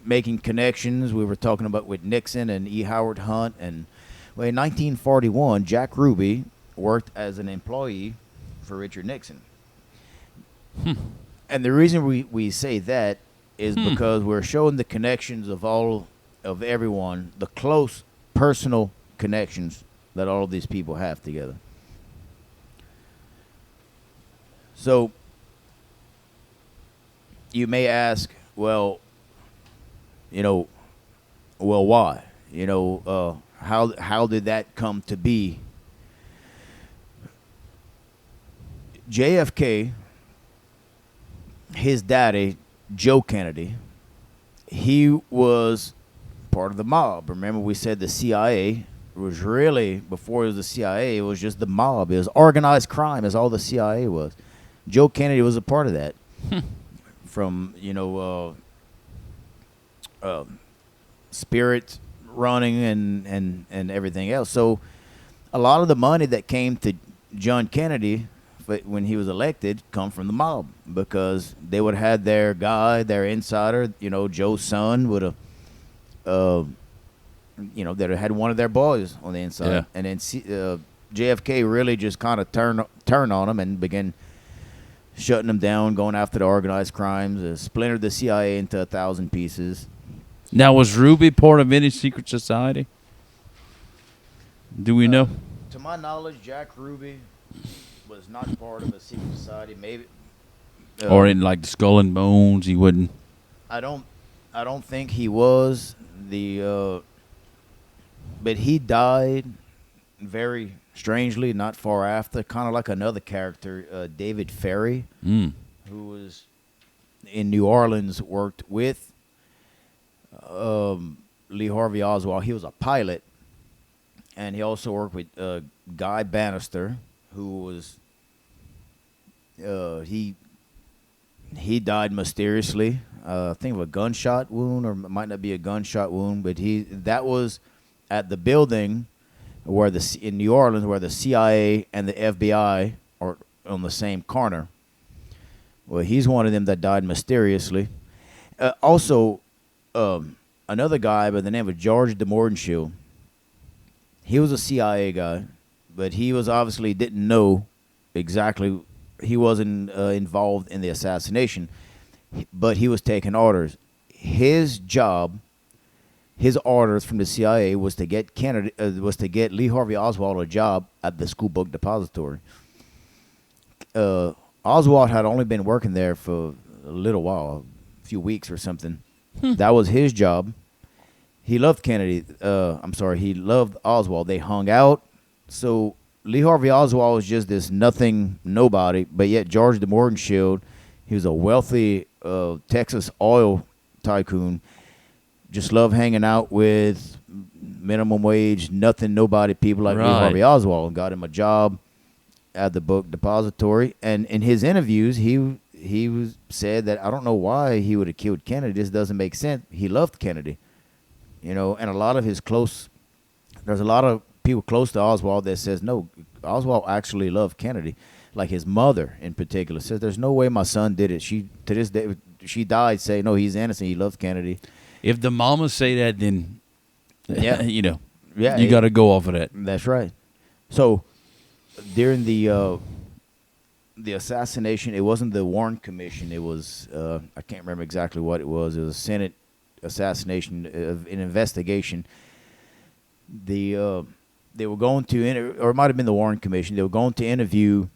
[SPEAKER 1] making connections. We were talking about with Nixon and E. Howard Hunt. And well, in 1941, Jack Ruby worked as an employee for Richard Nixon. And the reason we say that is because we're showing the connections of everyone, the close personal connections that all of these people have together. So you may ask, well, why? How did that come to be? JFK, his daddy, Joe Kennedy, he was part of the mob. Remember, we said the CIA was really, before it was the CIA, it was just the mob. It was organized crime, is all the CIA was. Joe Kennedy was a part of that. From, spirit running and everything else. So a lot of the money that came to John Kennedy when he was elected come from the mob, because they would have had their guy, their insider, Joe's son would have, that had one of their boys on the inside. Yeah. And then JFK really just kind of turned on him and began shutting them down, going after the organized crimes, splintered the CIA into 1,000 pieces.
[SPEAKER 2] Now, was Ruby part of any secret society? Do we know?
[SPEAKER 1] To my knowledge, Jack Ruby was not part of a secret society. Maybe,
[SPEAKER 2] or in like the Skull and Bones, he wouldn't.
[SPEAKER 1] I don't think he was but he died very strangely not far after, kind of like another character, David Ferry, who was in New Orleans, worked with Lee Harvey Oswald. He was a pilot, and he also worked with Guy Bannister, who was he died mysteriously. I think of a gunshot wound, or it might not be a gunshot wound, but that was at the building where in New Orleans, where the CIA and the FBI are on the same corner. Well, he's one of them that died mysteriously. Also, another guy by the name of George de Mordenschil. He was a CIA guy, but he was obviously didn't know exactly. He wasn't involved in the assassination, but he was taking orders. His job, his orders from the CIA was to get Lee Harvey Oswald a job at the School Book Depository. Oswald had only been working there for a little while, a few weeks or something. That was his job. He loved Kennedy. He loved Oswald. They hung out. So Lee Harvey Oswald was just this nobody, but yet George de Mordenschil, he was a wealthy Texas oil tycoon. Just loved hanging out with minimum wage, nobody people like Lee Harvey Oswald. Got him a job at the book depository. And in his interviews, he said that I don't know why he would have killed Kennedy. This doesn't make sense. He loved Kennedy. you know, and a lot of his close. There's a lot of people close to Oswald that says no. Oswald actually loved Kennedy, like his mother in particular says. There's no way my son did it. She to this day she died saying no, he's innocent. He loved Kennedy.
[SPEAKER 2] If the mamas say that, then
[SPEAKER 1] Yeah.
[SPEAKER 2] you know,
[SPEAKER 1] Yeah,
[SPEAKER 2] you got to go off of that.
[SPEAKER 1] That's right. So during the assassination, it wasn't the Warren Commission. It was I can't remember exactly what it was. It was a Senate assassination, an investigation. They were going to or it might have been the Warren Commission. They were going to interview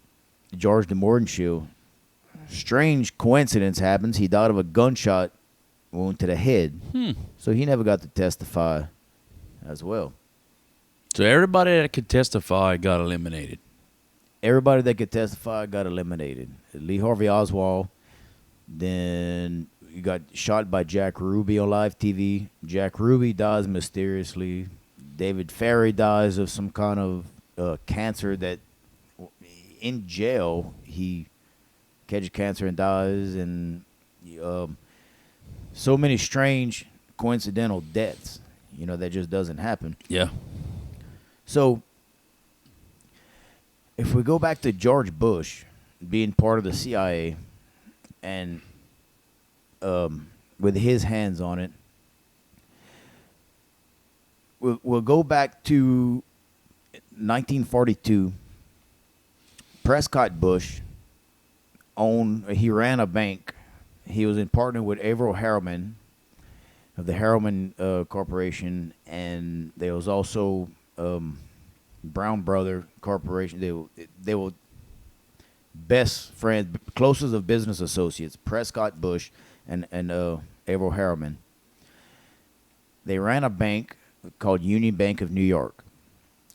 [SPEAKER 1] George de Mordenschil. Strange coincidence happens. He died of a gunshot wound to the head, so he never got to testify as well.
[SPEAKER 2] So everybody that could testify got eliminated.
[SPEAKER 1] Everybody that could testify got eliminated. Lee Harvey Oswald. Then you got shot by Jack Ruby on live TV. Jack Ruby dies mysteriously. David Ferry dies of some kind of cancer that in jail he catches cancer and dies. And so many strange coincidental deaths, you know, that just doesn't happen.
[SPEAKER 2] Yeah.
[SPEAKER 1] So if we go back to George Bush being part of the CIA and with his hands on it, we'll go back to 1942. Prescott Bush he ran a bank. He was in partner with Averill Harriman of the Harriman Corporation, and there was also Brown Brother Corporation. They were best friends, closest of business associates. Prescott Bush and Averill Harriman. They ran a bank called Union Bank of New York.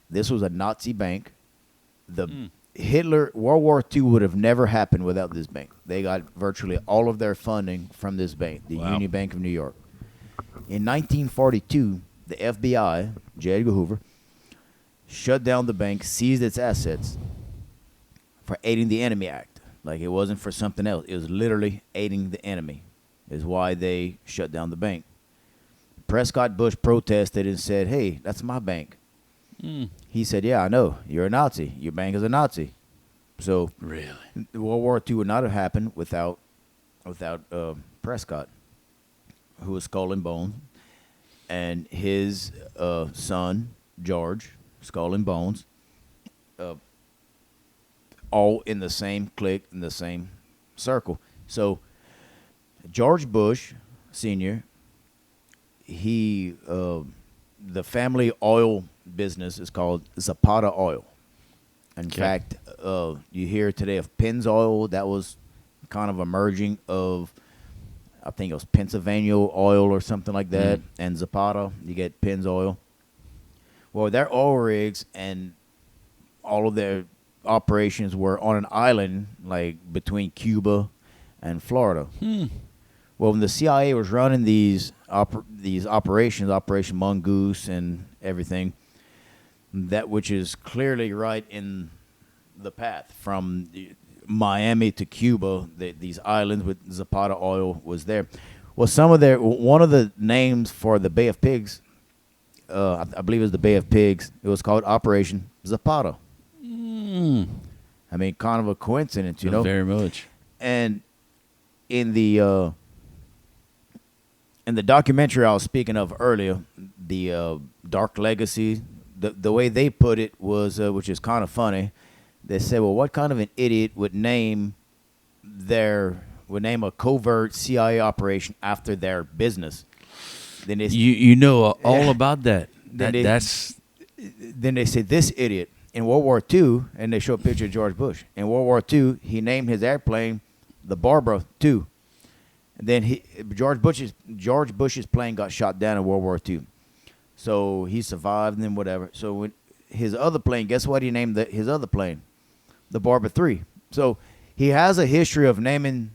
[SPEAKER 1] This was a Nazi bank. World War II would have never happened without this bank. They got virtually all of their funding from this bank, the Union Bank of New York. In 1942, the FBI, J. Edgar Hoover, shut down the bank, seized its assets for aiding the enemy act. Like it wasn't for something else. It was literally aiding the enemy is why they shut down the bank. Prescott Bush protested and said, hey, that's my bank. He said, yeah, I know. You're a Nazi. Your bank is a Nazi. So
[SPEAKER 2] really,
[SPEAKER 1] World War II would not have happened without Prescott, who was Skull and Bones, and his son, George, Skull and Bones, all in the same clique, in the same circle. So George Bush Sr., the family oil business is called Zapata Oil. In fact, you hear today of Pennzoil. That was kind of a merging of, I think it was Pennsylvania oil or something like that, and Zapata. You get Pennzoil. Well, their oil rigs and all of their operations were on an island, like between Cuba and Florida. Well, when the CIA was running these operations, Operation Mongoose and everything, that which is clearly right in the path from Miami to Cuba, these islands with Zapata oil was there. Well, one of the names for the Bay of Pigs, I believe it was the Bay of Pigs. It was called Operation Zapata. I mean, kind of a coincidence, you know.
[SPEAKER 2] Very much.
[SPEAKER 1] And in the documentary I was speaking of earlier, the Dark Legacy, the way they put it was, which is kind of funny. They said, "Well, what kind of an idiot would name a covert CIA operation after their business?" Then they,
[SPEAKER 2] you know all about that. Then
[SPEAKER 1] they said, "This idiot in World War II," and they show a picture of George Bush. In World War II, he named his airplane the Barbara II. And then George Bush's plane got shot down in World War II. So he survived and then whatever. So when his other plane, guess what he named his other plane? The Barbara III. So he has a history of naming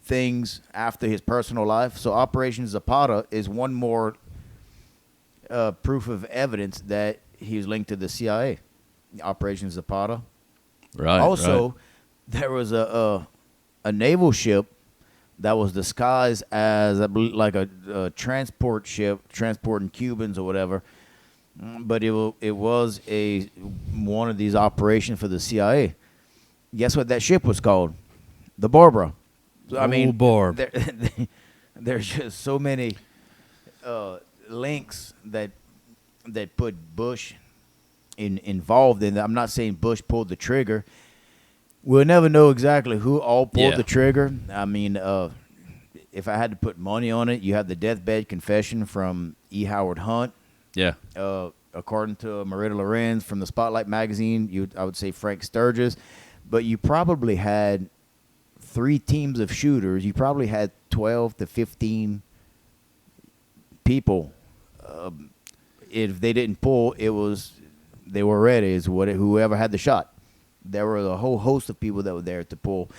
[SPEAKER 1] things after his personal life. So Operation Zapata is one more proof of evidence that he's linked to the CIA. Operation Zapata.
[SPEAKER 2] Right.
[SPEAKER 1] Also, there was a naval ship that was disguised as, I believe, like a transport ship transporting Cubans or whatever. But it was one of these operations for the CIA. Guess what that ship was called? The Barbara. I mean,
[SPEAKER 2] Barb.
[SPEAKER 1] There's just so many links that put Bush involved in that. I'm not saying Bush pulled the trigger. We'll never know exactly who all pulled the trigger. I mean, if I had to put money on it, you have the deathbed confession from E. Howard Hunt.
[SPEAKER 2] Yeah.
[SPEAKER 1] According to Marita Lorenz from the Spotlight magazine, I would say Frank Sturgis. But you probably had 3 teams of shooters. You probably had 12 to 15 people. If they didn't pull, they were ready. Is whoever had the shot. There were a whole host of people that were there to pull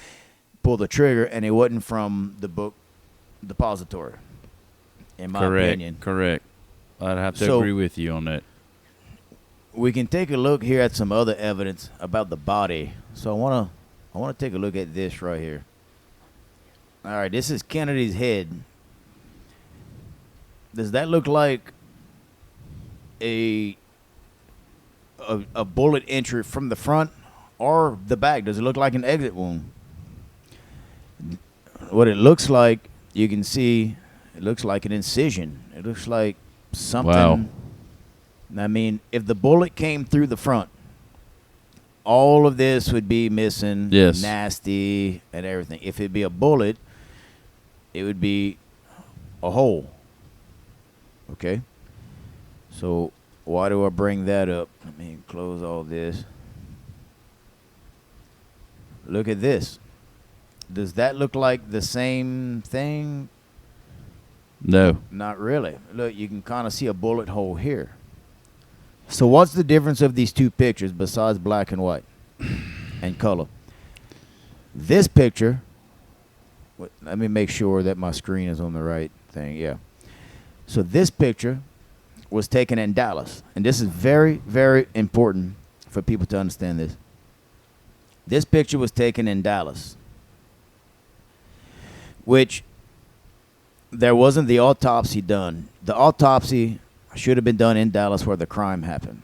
[SPEAKER 1] the trigger, and it wasn't from the book depository. In my opinion,
[SPEAKER 2] correct. I'd have to agree with you on that.
[SPEAKER 1] We can take a look here at some other evidence about the body. So I want to take a look at this right here. All right, this is Kennedy's head. Does that look like a bullet entry from the front or the back? Does it look like an exit wound? What it looks like, you can see, it looks like an incision. It looks like something.
[SPEAKER 2] Wow.
[SPEAKER 1] I mean, if the bullet came through the front, all of this would be missing,
[SPEAKER 2] yes,
[SPEAKER 1] nasty, and everything. If it'd be a bullet, it would be a hole. Okay? So why do I bring that up? Let me close all this. Look at this. Does that look like the same thing?
[SPEAKER 2] No.
[SPEAKER 1] Not really. Look, you can kind of see a bullet hole here. So what's the difference of these two pictures besides black and white and color? This picture, let me make sure that my screen is on the right thing. Yeah. So this picture was taken in Dallas. And this is very, very important for people to understand this. This picture was taken in Dallas, which there wasn't the autopsy done. The autopsy should have been done in Dallas where the crime happened.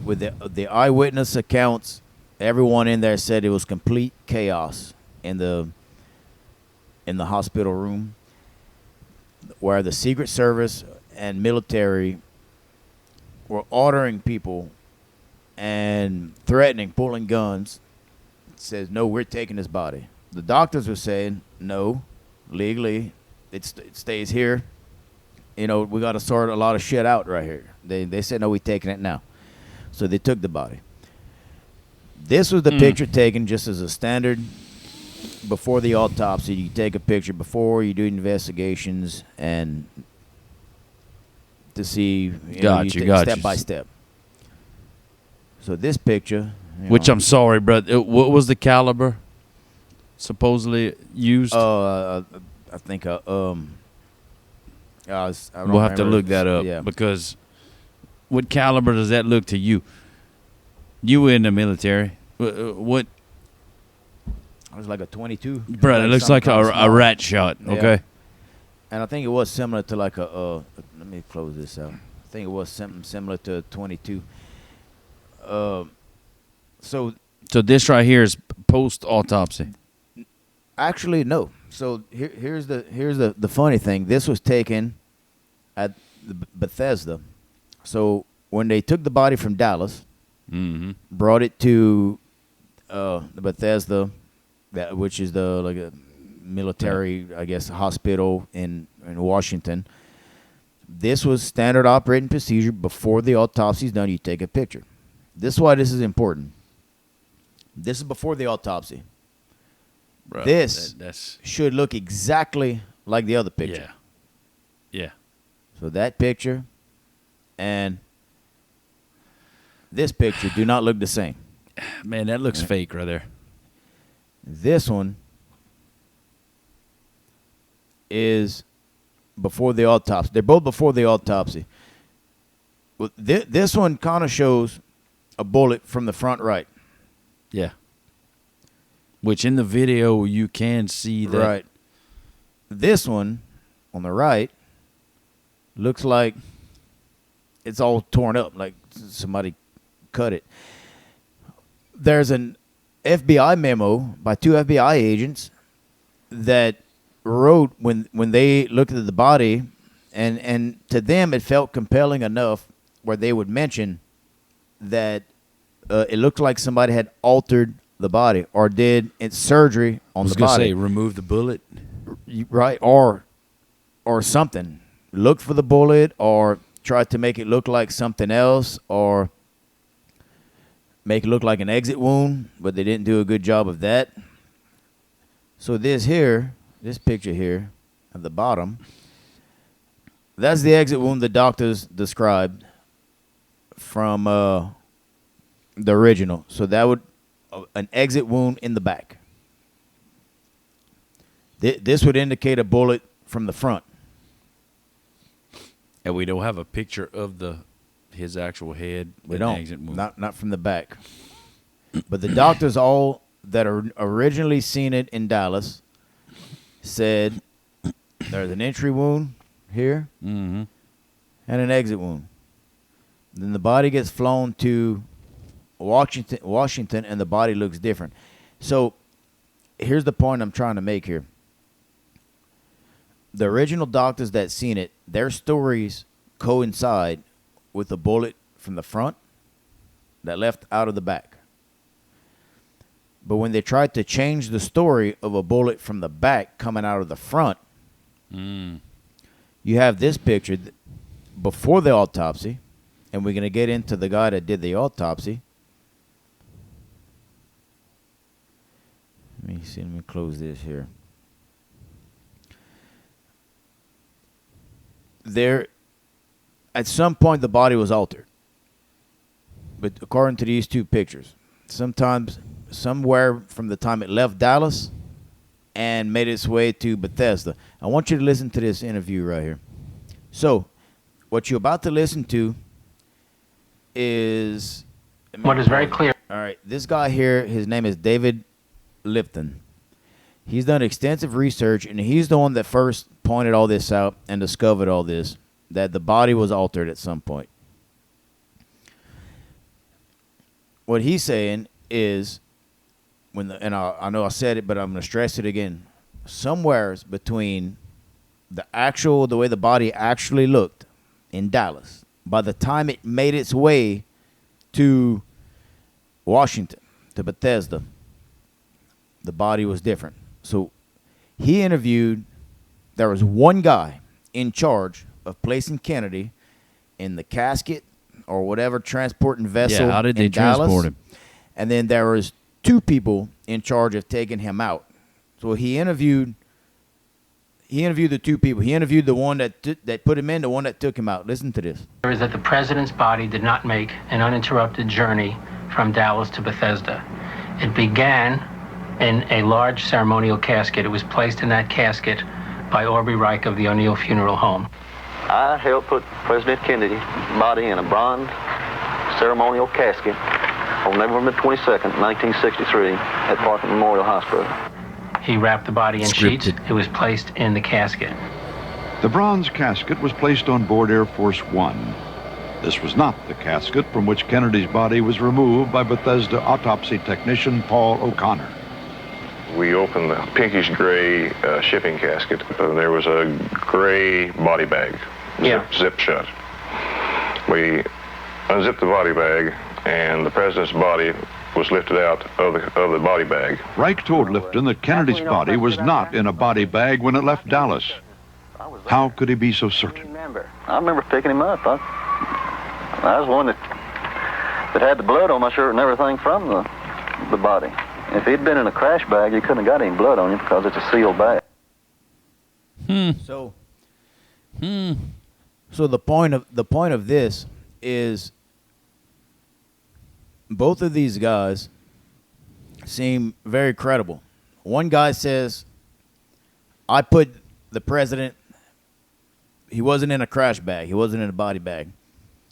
[SPEAKER 1] With the eyewitness accounts, everyone in there said it was complete chaos in the hospital room, where the Secret Service and military were ordering people and threatening, pulling guns. It says, no, we're taking this body. The doctors were saying, no, legally, it stays here. You know, we got to sort a lot of shit out right here. They said, no, we're taking it now. So they took the body. This was the picture taken just as a standard before the autopsy. You take a picture before you do investigations and to see step by step. So this picture,
[SPEAKER 2] which I'm sorry, brother. What was the caliber supposedly used?
[SPEAKER 1] I think we'll
[SPEAKER 2] have to look that up because what caliber does that look to you? You were in the military. What?
[SPEAKER 1] It was like a 22.
[SPEAKER 2] Bro, it looks like a rat shot.
[SPEAKER 1] Yeah.
[SPEAKER 2] Okay.
[SPEAKER 1] And I think it was similar to like let me close this out. I think it was something similar to a 22. So
[SPEAKER 2] this right here is post autopsy.
[SPEAKER 1] Actually, no. So here's the funny thing. This was taken at the Bethesda. So when they took the body from Dallas, brought it to the Bethesda, which is like a military, I guess, hospital in Washington. This was standard operating procedure. Before the autopsy is done, you take a picture. This is why this is important. This is before the autopsy. Bro, this should look exactly like the other picture.
[SPEAKER 2] Yeah.
[SPEAKER 1] So that picture and this picture do not look the same.
[SPEAKER 2] Man, that looks fake right there.
[SPEAKER 1] This one is before the autopsy. They're both before the autopsy. Well, this one kind of shows a bullet from the front right.
[SPEAKER 2] Yeah. Which in the video you can see that.
[SPEAKER 1] Right. This one on the right looks like it's all torn up, like somebody cut it. There's an FBI memo by 2 FBI agents that wrote when they looked at the body, and to them it felt compelling enough where they would mention that it looked like somebody had altered the body or did surgery on the body.
[SPEAKER 2] I was going to say, remove the bullet.
[SPEAKER 1] Right, or something. Look for the bullet or try to make it look like something else or make it look like an exit wound, but they didn't do a good job of that. So this picture here at the bottom, that's the exit wound the doctors described from the original. So that would an exit wound in the back. This would indicate a bullet from the front.
[SPEAKER 2] And we don't have a picture of his actual head.
[SPEAKER 1] We don't. Exit wound. Not from the back. But the doctors all that originally seen it in Dallas said there's an entry wound here and an exit wound. Then the body gets flown to Washington, and the body looks different. So here's the point I'm trying to make here. The original doctors that seen it, their stories coincide with the bullet from the front that left out of the back. But when they tried to change the story of a bullet from the back coming out of the front, you have this picture before the autopsy, and we're going to get into the guy that did the autopsy. Let me close this here. There, at some point, the body was altered. But according to these 2 pictures, somewhere from the time it left Dallas and made its way to Bethesda. I want you to listen to this interview right here. So, what you're about to listen to is...
[SPEAKER 3] What is very clear.
[SPEAKER 1] All right, this guy here, his name is David Lipton. He's done extensive research, and he's the one that first pointed all this out and discovered all this, that the body was altered at some point. What he's saying is, I know I said it, but I'm going to stress it again. Somewhere between the way the body actually looked in Dallas, by the time it made its way to Washington, to Bethesda, the body was different. So he interviewed, there was one guy in charge of placing Kennedy in the casket or whatever transporting vessel.
[SPEAKER 2] Yeah, how did they
[SPEAKER 1] Dallas,
[SPEAKER 2] transport him?
[SPEAKER 1] And then there was 2 people in charge of taking him out. So he interviewed the 2 people. He interviewed the one that put him in, the one that took him out. Listen to this.
[SPEAKER 3] Is that the president's body did not make an uninterrupted journey from Dallas to Bethesda. It began in a large ceremonial casket. It was placed in that casket by Aubrey Reich of the O'Neill Funeral Home.
[SPEAKER 4] I helped put President Kennedy's body in a bronze ceremonial casket on November 22nd, 1963 at Parkland Memorial Hospital.
[SPEAKER 3] He wrapped the body in sheets. It was placed in the casket.
[SPEAKER 5] The bronze casket was placed on board Air Force One. This was not the casket from which Kennedy's body was removed by Bethesda autopsy technician Paul O'Connor.
[SPEAKER 6] We opened the pinkish gray shipping casket, and there was a gray body bag, zipped shut. We unzipped the body bag, and the president's body was lifted out of the body bag.
[SPEAKER 5] Reich told Lifton that Kennedy's body was not in a body bag when it left Dallas. How could he be so certain?
[SPEAKER 4] I remember picking him up. I was one that had the blood on my shirt and everything from the body. If he'd been in a crash bag, you couldn't have got any blood on him because it's a sealed bag.
[SPEAKER 1] So the point of this is both of these guys seem very credible. One guy says, I put the president, he wasn't in a crash bag. He wasn't in a body bag.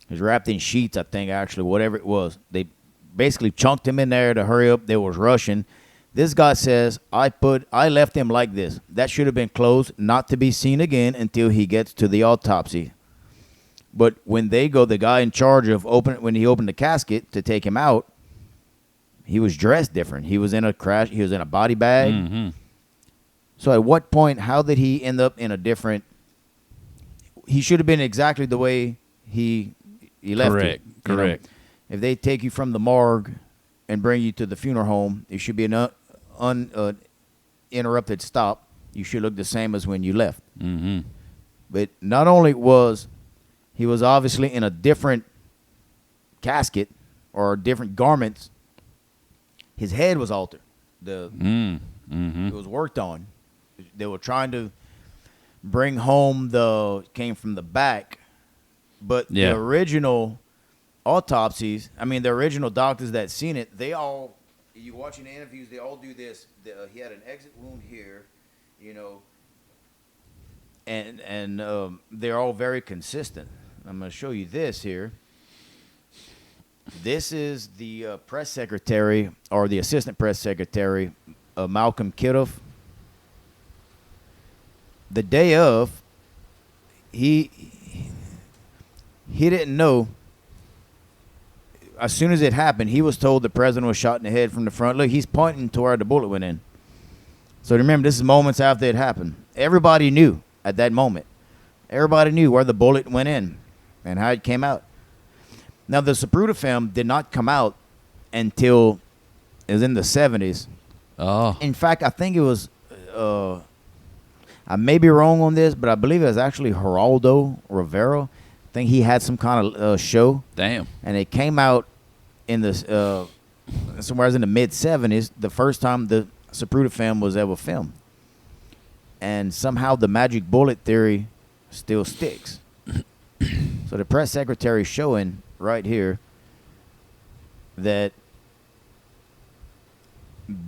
[SPEAKER 1] He was wrapped in sheets, I think, actually, whatever it was. They basically chunked him in there to hurry up. They was rushing. This guy says, I left him like this. That should have been closed, not to be seen again until he gets to the autopsy. But when they go, the guy in charge of when he opened the casket to take him out, he was dressed different. He was in a crash. He was in a body bag.
[SPEAKER 2] Mm-hmm.
[SPEAKER 1] So at what point, how did he end up in a different? He should have been exactly the way he left.
[SPEAKER 2] Correct. Correct.
[SPEAKER 1] If they take you from the morgue and bring you to the funeral home, it should be an uninterrupted stop. You should look the same as when you left.
[SPEAKER 2] Mm-hmm.
[SPEAKER 1] But not only was he was obviously in a different casket or different garments, his head was altered.
[SPEAKER 2] Mm-hmm.
[SPEAKER 1] It was worked on. They were trying to bring home came from the back, but the original autopsies, the original doctors that seen it, you watching the interviews, they all do this. He had an exit wound here, and they're all very consistent. I'm going to show you this here. This is the press secretary, or the assistant press secretary, Malcolm Kiddoff. The day of, he didn't know. As soon as it happened, he was told the president was shot in the head from the front. Look, he's pointing to where the bullet went in. So remember, this is moments after it happened. Everybody knew at that moment. Everybody knew where the bullet went in and how it came out. Now, the Zapruder film did not come out until it was in the 70s.
[SPEAKER 2] Oh.
[SPEAKER 1] In fact, I think it was, I may be wrong on this, but I believe it was actually Geraldo Rivera. I think he had some kind of show.
[SPEAKER 2] Damn.
[SPEAKER 1] And it came out in the somewhere in the mid-70s, the first time the Zapruder film was ever filmed. And somehow the magic bullet theory still sticks. So the press secretary is showing right here that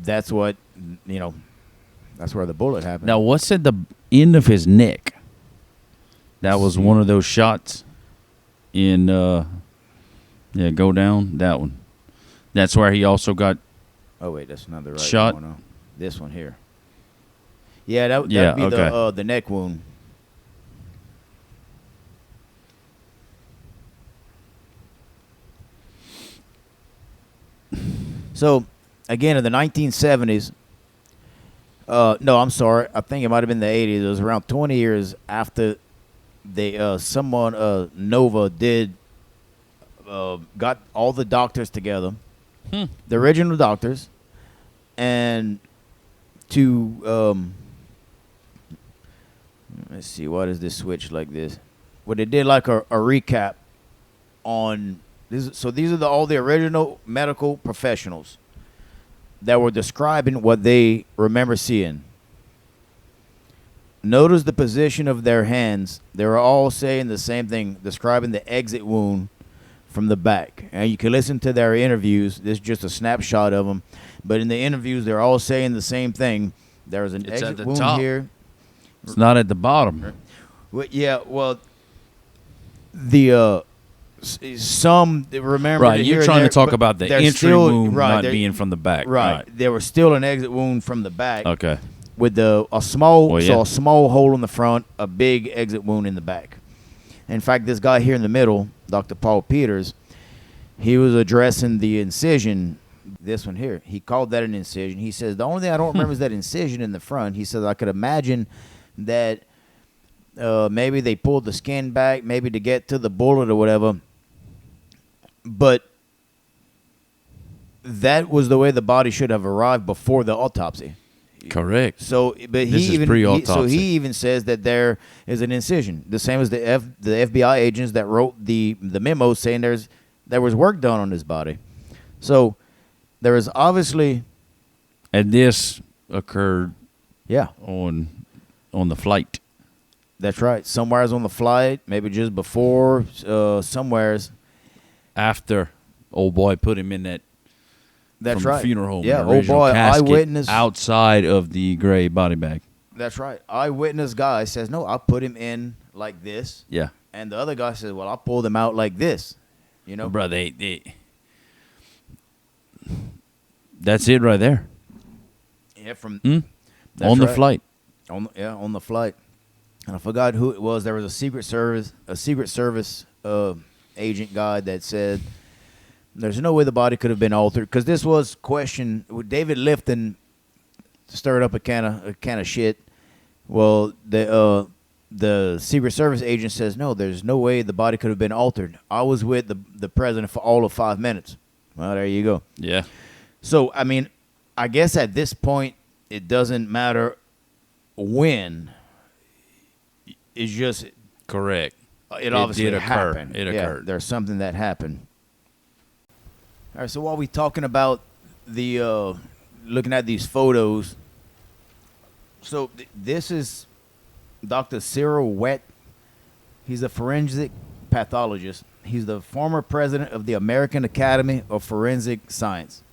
[SPEAKER 1] that's what, that's where the bullet happened.
[SPEAKER 2] Now, what's at the end of his neck? That was one of those shots in, go down, that one. That's where he also got
[SPEAKER 1] Oh, wait, that's not the right
[SPEAKER 2] shot.
[SPEAKER 1] one. No. This one here. Yeah, that'd be
[SPEAKER 2] okay.
[SPEAKER 1] The neck wound. So, again, in the 1970s, no, I'm sorry. I think it might have been the 80s. It was around 20 years after Nova did, got all the doctors together, the original doctors, and to, let's see, why does this switch like this? Well, they did like a recap on this. So these are all the original medical professionals that were describing what they remember seeing. Notice the position of their hands. They were all saying the same thing, describing the exit wound from the back. And you can listen to their interviews. This is just a snapshot of them. But in the interviews, they're all saying the same thing. There's an exit wound
[SPEAKER 2] top.
[SPEAKER 1] here.
[SPEAKER 2] It's not at the bottom.
[SPEAKER 1] Well, yeah, well, the some remember.
[SPEAKER 2] Right, you're trying to talk about the entry wound not
[SPEAKER 1] they're-
[SPEAKER 2] being from the back.
[SPEAKER 1] Right. There was still an exit wound from the back.
[SPEAKER 2] Okay.
[SPEAKER 1] With a small
[SPEAKER 2] Well,
[SPEAKER 1] a small hole in the front, a big exit wound in the back. In fact, this guy here in the middle, Dr. Paul Peters, he was addressing the incision. This one here, he called that an incision. He says the only thing I don't remember is that incision in the front. He says I could imagine that maybe they pulled the skin back, maybe to get to the bullet or whatever. But that was the way the body should have arrived before the autopsy.
[SPEAKER 2] Correct.
[SPEAKER 1] So, but
[SPEAKER 2] This is pre-autopsy.
[SPEAKER 1] he even says that there is an incision, the same as the FBI agents that wrote the memo saying there was work done on his body. So there is obviously,
[SPEAKER 2] And this occurred
[SPEAKER 1] yeah,
[SPEAKER 2] on the flight.
[SPEAKER 1] that's right. Somewhere's on the flight, maybe just before, somewhere's.
[SPEAKER 2] After old boy put him in that
[SPEAKER 1] That's
[SPEAKER 2] from
[SPEAKER 1] right.
[SPEAKER 2] the funeral home.
[SPEAKER 1] Yeah,
[SPEAKER 2] the
[SPEAKER 1] old
[SPEAKER 2] original
[SPEAKER 1] boy,
[SPEAKER 2] casket
[SPEAKER 1] eyewitness.
[SPEAKER 2] outside of the gray body bag.
[SPEAKER 1] That's right. Eyewitness guy says, no, I put him in like this.
[SPEAKER 2] Yeah.
[SPEAKER 1] And the other guy says, well, I pulled him out like this.
[SPEAKER 2] Bro, that's it right there.
[SPEAKER 1] Yeah, from
[SPEAKER 2] On the
[SPEAKER 1] right.
[SPEAKER 2] flight.
[SPEAKER 1] On the flight. And I forgot who it was. There was a Secret Service agent guy that said there's no way the body could have been altered, because this was question. David Lifton stirred up a can of shit. Well, the Secret Service agent says no, there's no way the body could have been altered. I was with the president for all of 5 minutes. Well, there you go.
[SPEAKER 2] Yeah.
[SPEAKER 1] So I mean, I guess at this point it doesn't matter when. It's just
[SPEAKER 2] Correct.
[SPEAKER 1] it obviously
[SPEAKER 2] did occur.
[SPEAKER 1] happened.
[SPEAKER 2] It occurred.
[SPEAKER 1] There's something that happened. All right, so while we're talking about the looking at these photos, so this is Dr. Cyril Wett. He's a forensic pathologist. He's the former president of the American Academy of Forensic Science.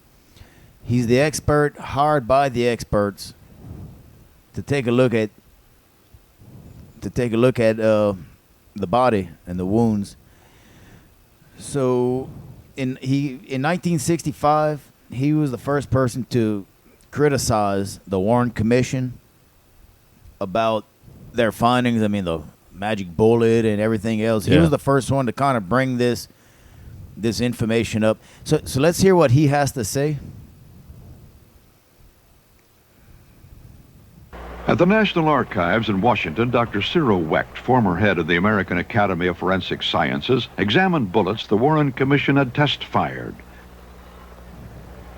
[SPEAKER 1] He's the expert hired by the experts to take a look at the body and the wounds. So in 1965, he was the first person to criticize the Warren Commission about their findings. I mean, the magic bullet and everything else. He
[SPEAKER 2] Yeah.
[SPEAKER 1] was the first one to kind of bring this information up. So let's hear what he has to say.
[SPEAKER 5] At the National Archives in Washington, Dr. Cyril Wecht, former head of the American Academy of Forensic Sciences, examined bullets the Warren Commission had test-fired.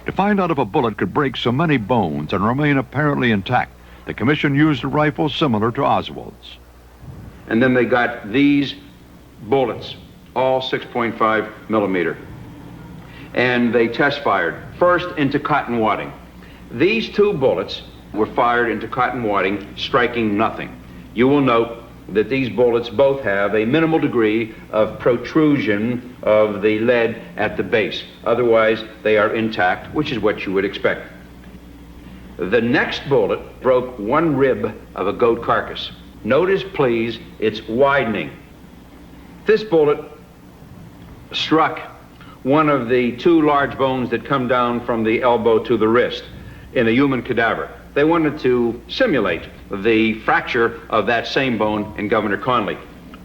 [SPEAKER 5] To find out if a bullet could break so many bones and remain apparently intact, the Commission used a rifle similar to Oswald's.
[SPEAKER 7] And then they got these bullets, all 6.5 millimeter. And they test-fired, first into cotton wadding. These two bullets were fired into cotton wadding, striking nothing. You will note that these bullets both have a minimal degree of protrusion of the lead at the base. Otherwise, they are intact, which is what you would expect. The next bullet broke one rib of a goat carcass. Notice, please, it's widening. This bullet struck one of the two large bones that come down from the elbow to the wrist in a human cadaver. They wanted to simulate the fracture of that same bone in Governor Conley.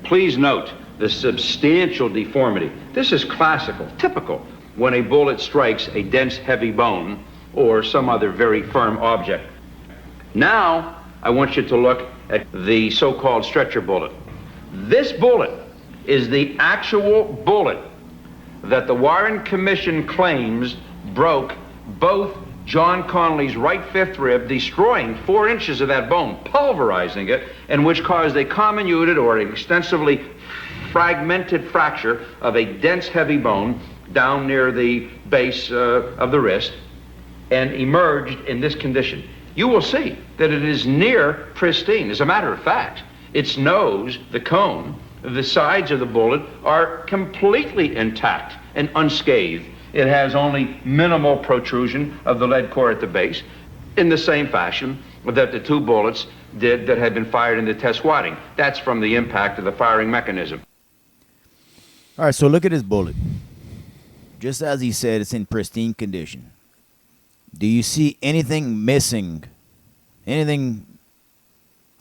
[SPEAKER 7] Please note the substantial deformity. This is classical, typical, when a bullet strikes a dense, heavy bone or some other very firm object. Now, I want you to look at the so-called stretcher bullet. This bullet is the actual bullet that the Warren Commission claims broke both John Conley's right fifth rib, destroying 4 inches of that bone, pulverizing it, and which caused a comminuted or extensively fragmented fracture of a dense, heavy bone down near the base of the wrist, and emerged in this condition. You will see that it is near pristine. As a matter of fact, its nose, the cone, the sides of the bullet are completely intact and unscathed. It has only minimal protrusion of the lead core at the base, in the same fashion that the two bullets did that had been fired in the test wadding. That's from the impact of the firing mechanism.
[SPEAKER 1] All right, so look at his bullet. Just as he said, it's in pristine condition. Do you see anything missing? Anything,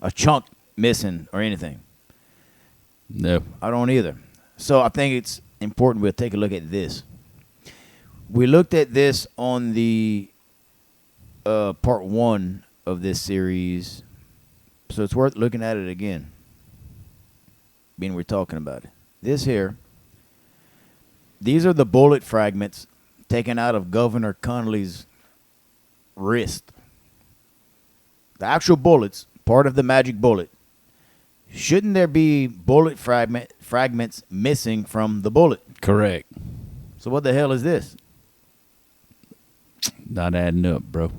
[SPEAKER 1] a chunk missing or anything?
[SPEAKER 2] No.
[SPEAKER 1] I don't either. So I think it's important we'll take a look at this. We looked at this on the part 1 of this series, so it's worth looking at it again, being we're talking about it. This here, these are the bullet fragments taken out of Governor Conley's wrist. The actual bullets, part of the magic bullet. Shouldn't there be bullet fragments missing from the bullet?
[SPEAKER 2] Correct.
[SPEAKER 1] So what the hell is this?
[SPEAKER 2] Not adding up, bro.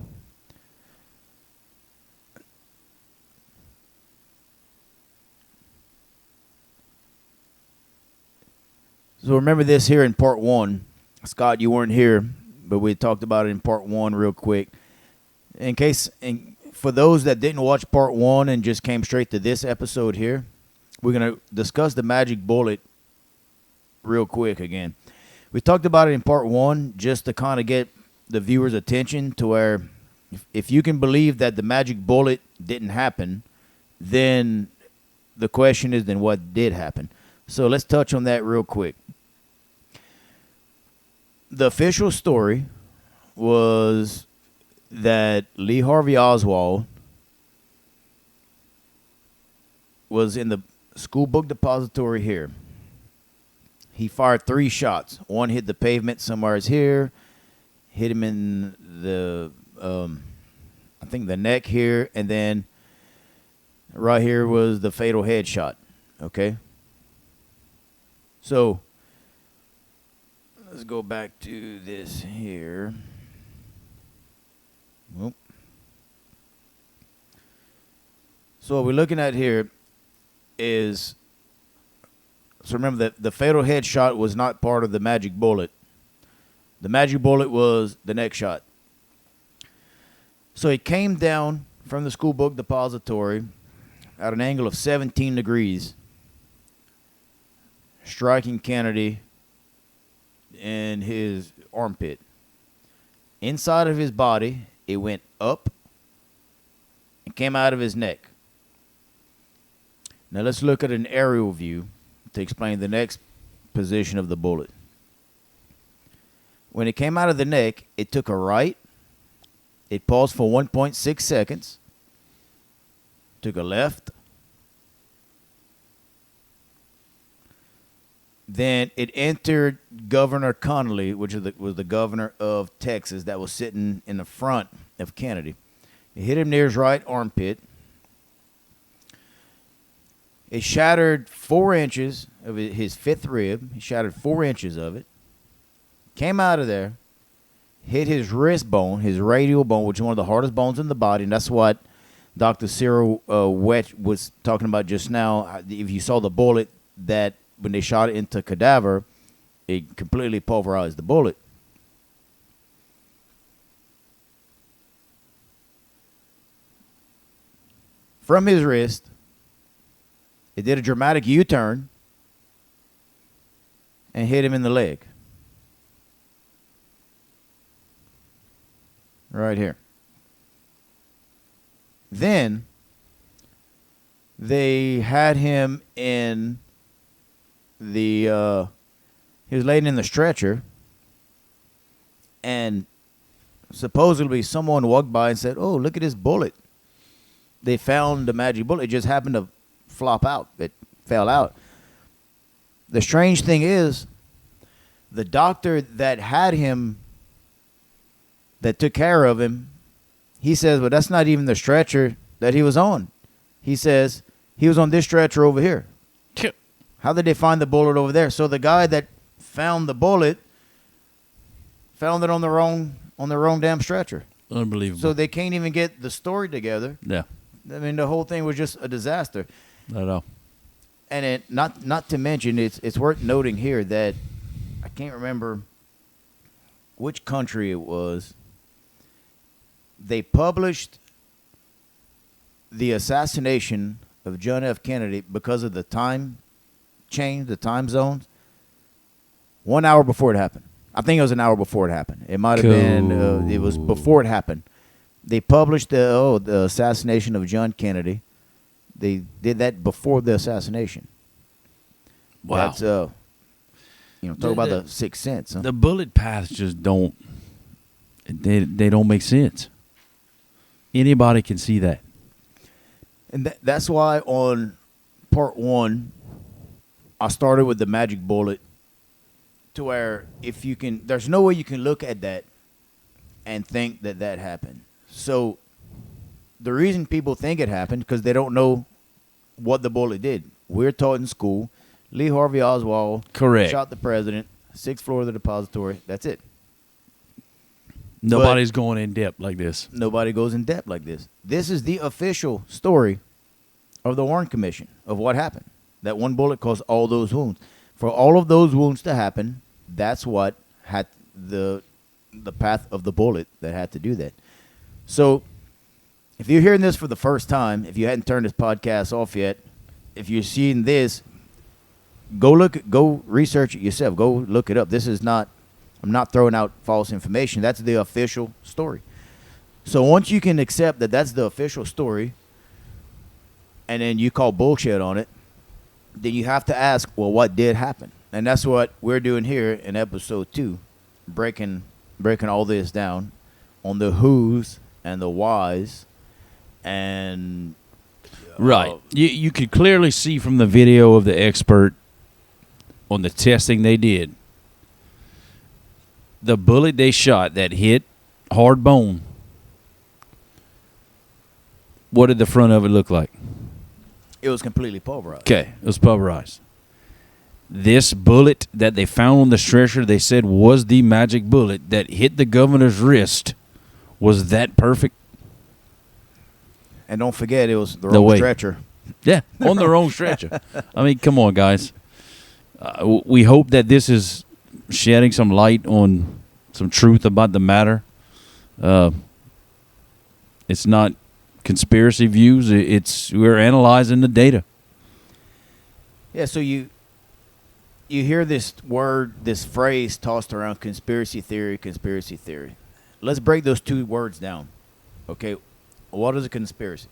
[SPEAKER 1] So remember this here in part 1. Scott, you weren't here, but we talked about it in part 1 real quick. For those that didn't watch part 1 and just came straight to this episode here, we're going to discuss the magic bullet real quick again. We talked about it in part 1 just to kind of get the viewer's attention to where if you can believe that the magic bullet didn't happen, then the question is, then what did happen? So let's touch on that real quick. The official story was that Lee Harvey Oswald was in the school book depository here. He fired 3 shots. One hit the pavement somewhere here, hit him in the, I think the neck here, and then right here was the fatal headshot. Okay? So, let's go back to this here. Whoop. So what we're looking at here is, so remember that the fatal headshot was not part of the magic bullet. The magic bullet was the next shot. So he came down from the school book depository at an angle of 17 degrees, striking Kennedy in his armpit. Inside of his body, it went up and came out of his neck. Now let's look at an aerial view to explain the next position of the bullet. When it came out of the neck, it took a right. It paused for 1.6 seconds. Took a left. Then it entered Governor Connolly, which was the governor of Texas that was sitting in the front of Kennedy. It hit him near his right armpit. It shattered 4 inches of his 5th rib. He shattered 4 inches of it. Came out of there, hit his wrist bone, his radial bone, which is one of the hardest bones in the body, and that's what Dr. Cyril Wecht was talking about just now. If you saw the bullet, that when they shot it into cadaver, it completely pulverized the bullet. From his wrist, it did a dramatic U-turn and hit him in the leg. Right here. Then they had him in the he was laid in the stretcher, and supposedly someone walked by and said, "Oh, look at this bullet." They found the magic bullet. It just happened to flop out. It fell out. The strange thing is, the doctor that had him, that took care of him, he says, well, that's not even the stretcher that he was on. He says, he was on this stretcher over here. How did they find the bullet over there? So the guy that found the bullet found it on the wrong damn stretcher.
[SPEAKER 2] Unbelievable.
[SPEAKER 1] So they can't even get the story together.
[SPEAKER 2] Yeah.
[SPEAKER 1] I mean, the whole thing was just a disaster.
[SPEAKER 2] Not at all.
[SPEAKER 1] And it, not to mention, it's worth noting here that I can't remember which country it was. They published the assassination of John F. Kennedy because of the time change, the time zones, 1 hour before it happened. I think it was an hour before it happened. It might have been, it was before it happened. They published the assassination of John Kennedy. They did that before the assassination.
[SPEAKER 2] Wow.
[SPEAKER 1] That's, talk about the sixth sense. Huh?
[SPEAKER 2] The bullet paths just don't, they don't make sense. Anybody can see that.
[SPEAKER 1] And that's why on part 1, I started with the magic bullet, to where if you can, there's no way you can look at that and think that that happened. So the reason people think it happened, because they don't know what the bullet did. We're taught in school, Lee Harvey Oswald shot the president, 6th floor of the depository. That's it.
[SPEAKER 2] Nobody's going in depth like this.
[SPEAKER 1] Nobody goes in depth like this. This is the official story of the Warren Commission of what happened. That one bullet caused all those wounds. For all of those wounds to happen, that's what had the path of the bullet that had to do that. So if you're hearing this for the first time, if you hadn't turned this podcast off yet, if you're seeing this, go research it yourself. Go look it up. This is not, I'm not throwing out false information. That's the official story. So once you can accept that that's the official story, and then you call bullshit on it, then you have to ask, well, what did happen? And that's what we're doing here in episode 2, breaking all this down on the who's and the whys, and
[SPEAKER 2] Right. You could clearly see from the video of the expert on the testing they did, the bullet they shot that hit hard bone, what did the front of it look like?
[SPEAKER 1] it was completely pulverized.
[SPEAKER 2] Okay, it was pulverized. This bullet that they found on the stretcher, they said was the magic bullet that hit the governor's wrist. Was that perfect?
[SPEAKER 1] And don't forget, it was the wrong stretcher.
[SPEAKER 2] Yeah, on the wrong stretcher. I mean, come on, guys. We hope that this is shedding some light on some truth about the matter. It's not conspiracy views. We're analyzing the data.
[SPEAKER 1] Yeah, so you hear this phrase tossed around, conspiracy theory. Let's break those two words down. Okay, what is a conspiracy?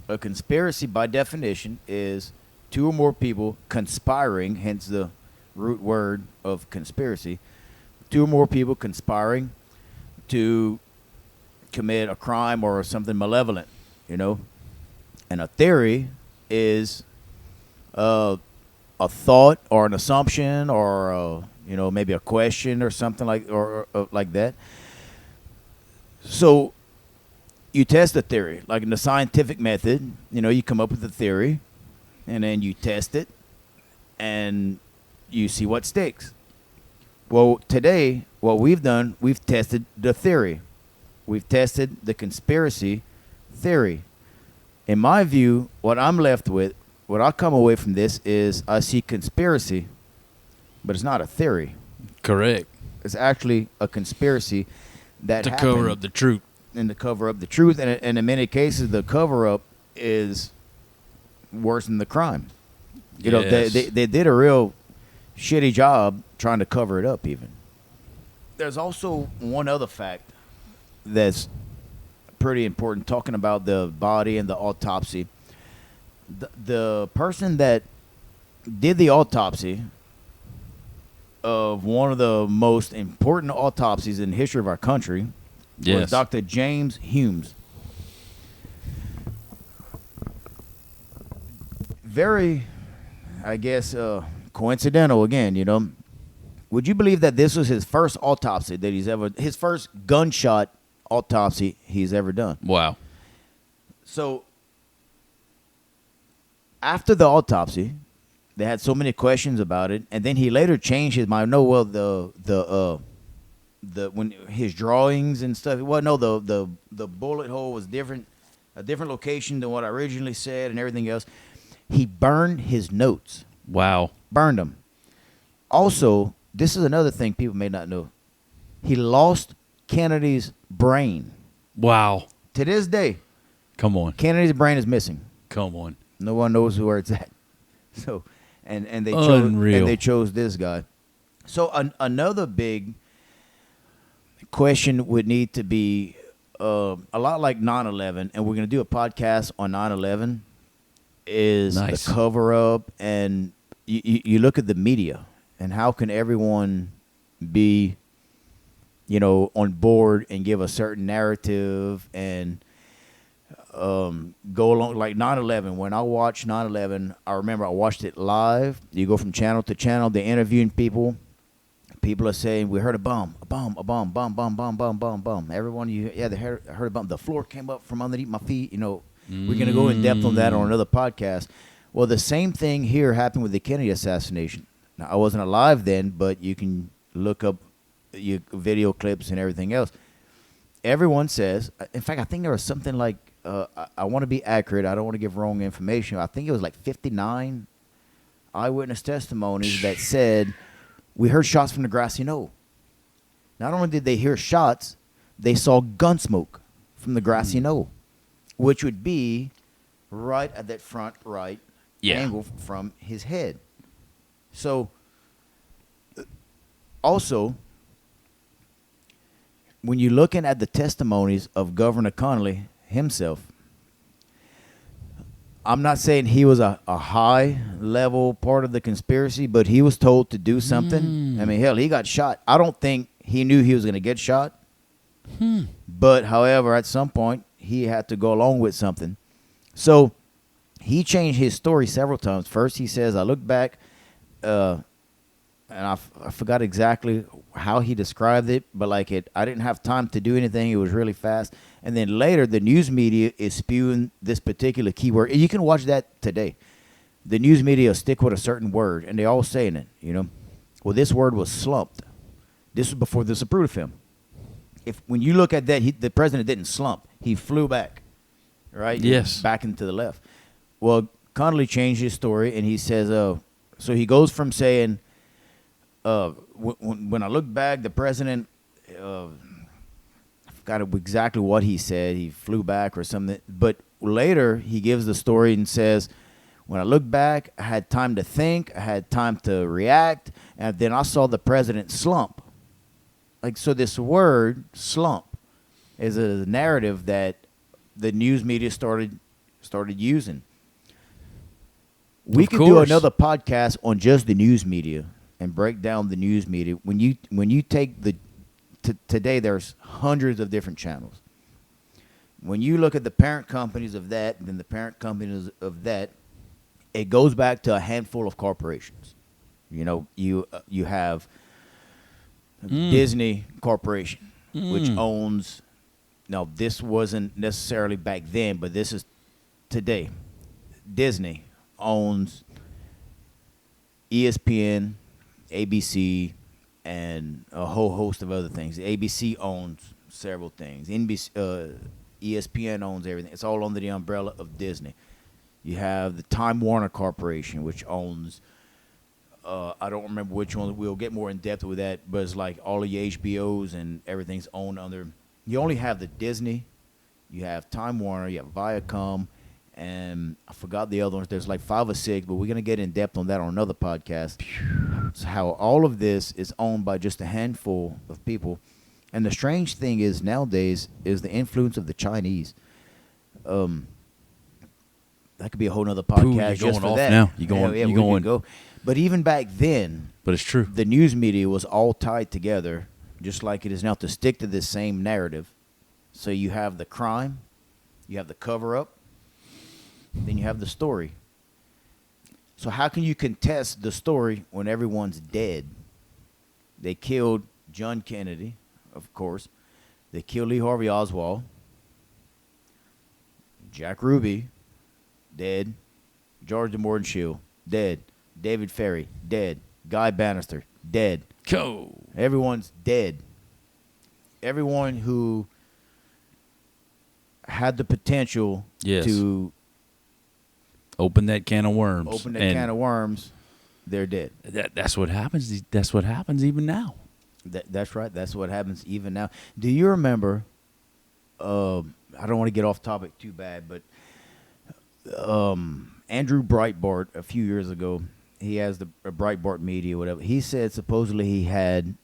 [SPEAKER 1] A conspiracy, by definition, is two or more people conspiring, hence the root word of conspiracy. Two or more people conspiring to commit a crime or something malevolent, And a theory is a thought or an assumption or maybe a question or something like that. So you test a theory, like in the scientific method. You come up with a theory, and then you test it, and you see what sticks. Well, today, what we've done, we've tested the theory. We've tested the conspiracy theory. In my view, what I'm left with, what I come away from this is I see conspiracy, but it's not a theory.
[SPEAKER 2] Correct.
[SPEAKER 1] It's actually a conspiracy that
[SPEAKER 2] to cover up the truth.
[SPEAKER 1] And to cover up the truth. And in many cases, the cover-up is worse than the crime.
[SPEAKER 2] Yes.
[SPEAKER 1] They did a real shitty job trying to cover it up even. There's also one other fact that's pretty important, talking about the body and the autopsy. The person that did the autopsy of one of the most important autopsies in the history of our country was Dr. James Humes. Very, I guess, coincidental again, Would you believe that this was his first autopsy his first gunshot autopsy he's ever done?
[SPEAKER 2] Wow.
[SPEAKER 1] So after the autopsy, they had so many questions about it, and then he later changed his mind. No, well, the when his drawings and stuff. Well, no, the bullet hole was different, a different location than what I originally said, and everything else. He burned his notes.
[SPEAKER 2] Wow.
[SPEAKER 1] Burned them. Also, this is another thing people may not know. He lost Kennedy's brain.
[SPEAKER 2] Wow.
[SPEAKER 1] To this day.
[SPEAKER 2] Come on.
[SPEAKER 1] Kennedy's brain is missing.
[SPEAKER 2] Come on.
[SPEAKER 1] No one knows where it's at. So, and they chose this guy. So another big question would need to be a lot like 9/11, and we're going to do a podcast on 9/11. Is
[SPEAKER 2] nice.
[SPEAKER 1] The cover up, and you look at the media, and how can everyone be, on board and give a certain narrative and go along like 9/11. When I watched 9/11, I remember I watched it live. You go from channel to channel, they're interviewing people. People are saying, we heard a bomb. Everyone, they heard a bomb. The floor came up from underneath my feet. We're going to go in depth on that on another podcast. Well, the same thing here happened with the Kennedy assassination. Now, I wasn't alive then, but you can look up your video clips and everything else. Everyone says, in fact, I think there was something like, I want to be accurate. I don't want to give wrong information. I think it was like 59 eyewitness testimonies that said, we heard shots from the grassy knoll. Not only did they hear shots, they saw gun smoke from the grassy knoll, which would be right at that front right angle from his head. So, also, when you're looking at the testimonies of Governor Connolly himself, I'm not saying he was a high-level part of the conspiracy, but he was told to do something. I mean, hell, he got shot. I don't think he knew he was going to get shot. But, however, at some point, he had to go along with something. So he changed his story several times. First, he says, I look back, and I forgot exactly how he described it, but like I didn't have time to do anything. It was really fast. And then later, the news media is spewing this particular keyword. And you can watch that today. The news media will stick with a certain word, and they're all saying it, you know. Well, this word was slumped. This was before this approved film. When you look at that, the president didn't slump. He flew back, right?
[SPEAKER 2] Yes.
[SPEAKER 1] Back into the left. Well, Connolly changed his story, and he says, so he goes from saying, when I look back, the president, I forgot exactly what he said. He flew back or something. But later, he gives the story and says, when I look back, I had time to think. I had time to react. And then I saw the president slump. Like, so this word, slump, is a narrative that the news media started using. We could do another podcast on just the news media and break down the news media. When you take today, there's hundreds of different channels. When you look at the parent companies of that, then the parent companies of that, it goes back to a handful of corporations. You know, you have Disney Corporation, which owns. Now, this wasn't necessarily back then, but this is today. Disney owns ESPN, ABC, and a whole host of other things. ABC owns several things. ESPN owns everything. It's all under the umbrella of Disney. You have the Time Warner Corporation, which owns, I don't remember which one. We'll get more in depth with that, but it's like all of your HBOs and everything's owned under. You only have the Disney, you have Time Warner, you have Viacom, and I forgot the other ones. There's like 5 or 6, but we're going to get in depth on that on another podcast. So how all of this is owned by just a handful of people. And the strange thing is nowadays is the influence of the Chinese. That could be a whole nother podcast just for that.
[SPEAKER 2] Now. You're going.
[SPEAKER 1] Go. But even back then,
[SPEAKER 2] but it's true.
[SPEAKER 1] The news media was all tied together, just like it is now, to stick to this same narrative. So you have the crime, you have the cover-up, then you have the story. So how can you contest the story when everyone's dead? They killed John Kennedy, of course. They killed Lee Harvey Oswald. Jack Ruby, dead. George DeMorton, dead. David Ferry, dead. Guy Bannister, dead.
[SPEAKER 2] Go.
[SPEAKER 1] Everyone's dead. Everyone who had the potential to
[SPEAKER 2] open that can of worms.
[SPEAKER 1] They're dead.
[SPEAKER 2] That's what happens. That's what happens even now.
[SPEAKER 1] That's right. That's what happens even now. Do you remember? I don't want to get off topic too bad, but Andrew Breitbart a few years ago, he has the Breitbart Media, whatever. He said supposedly he had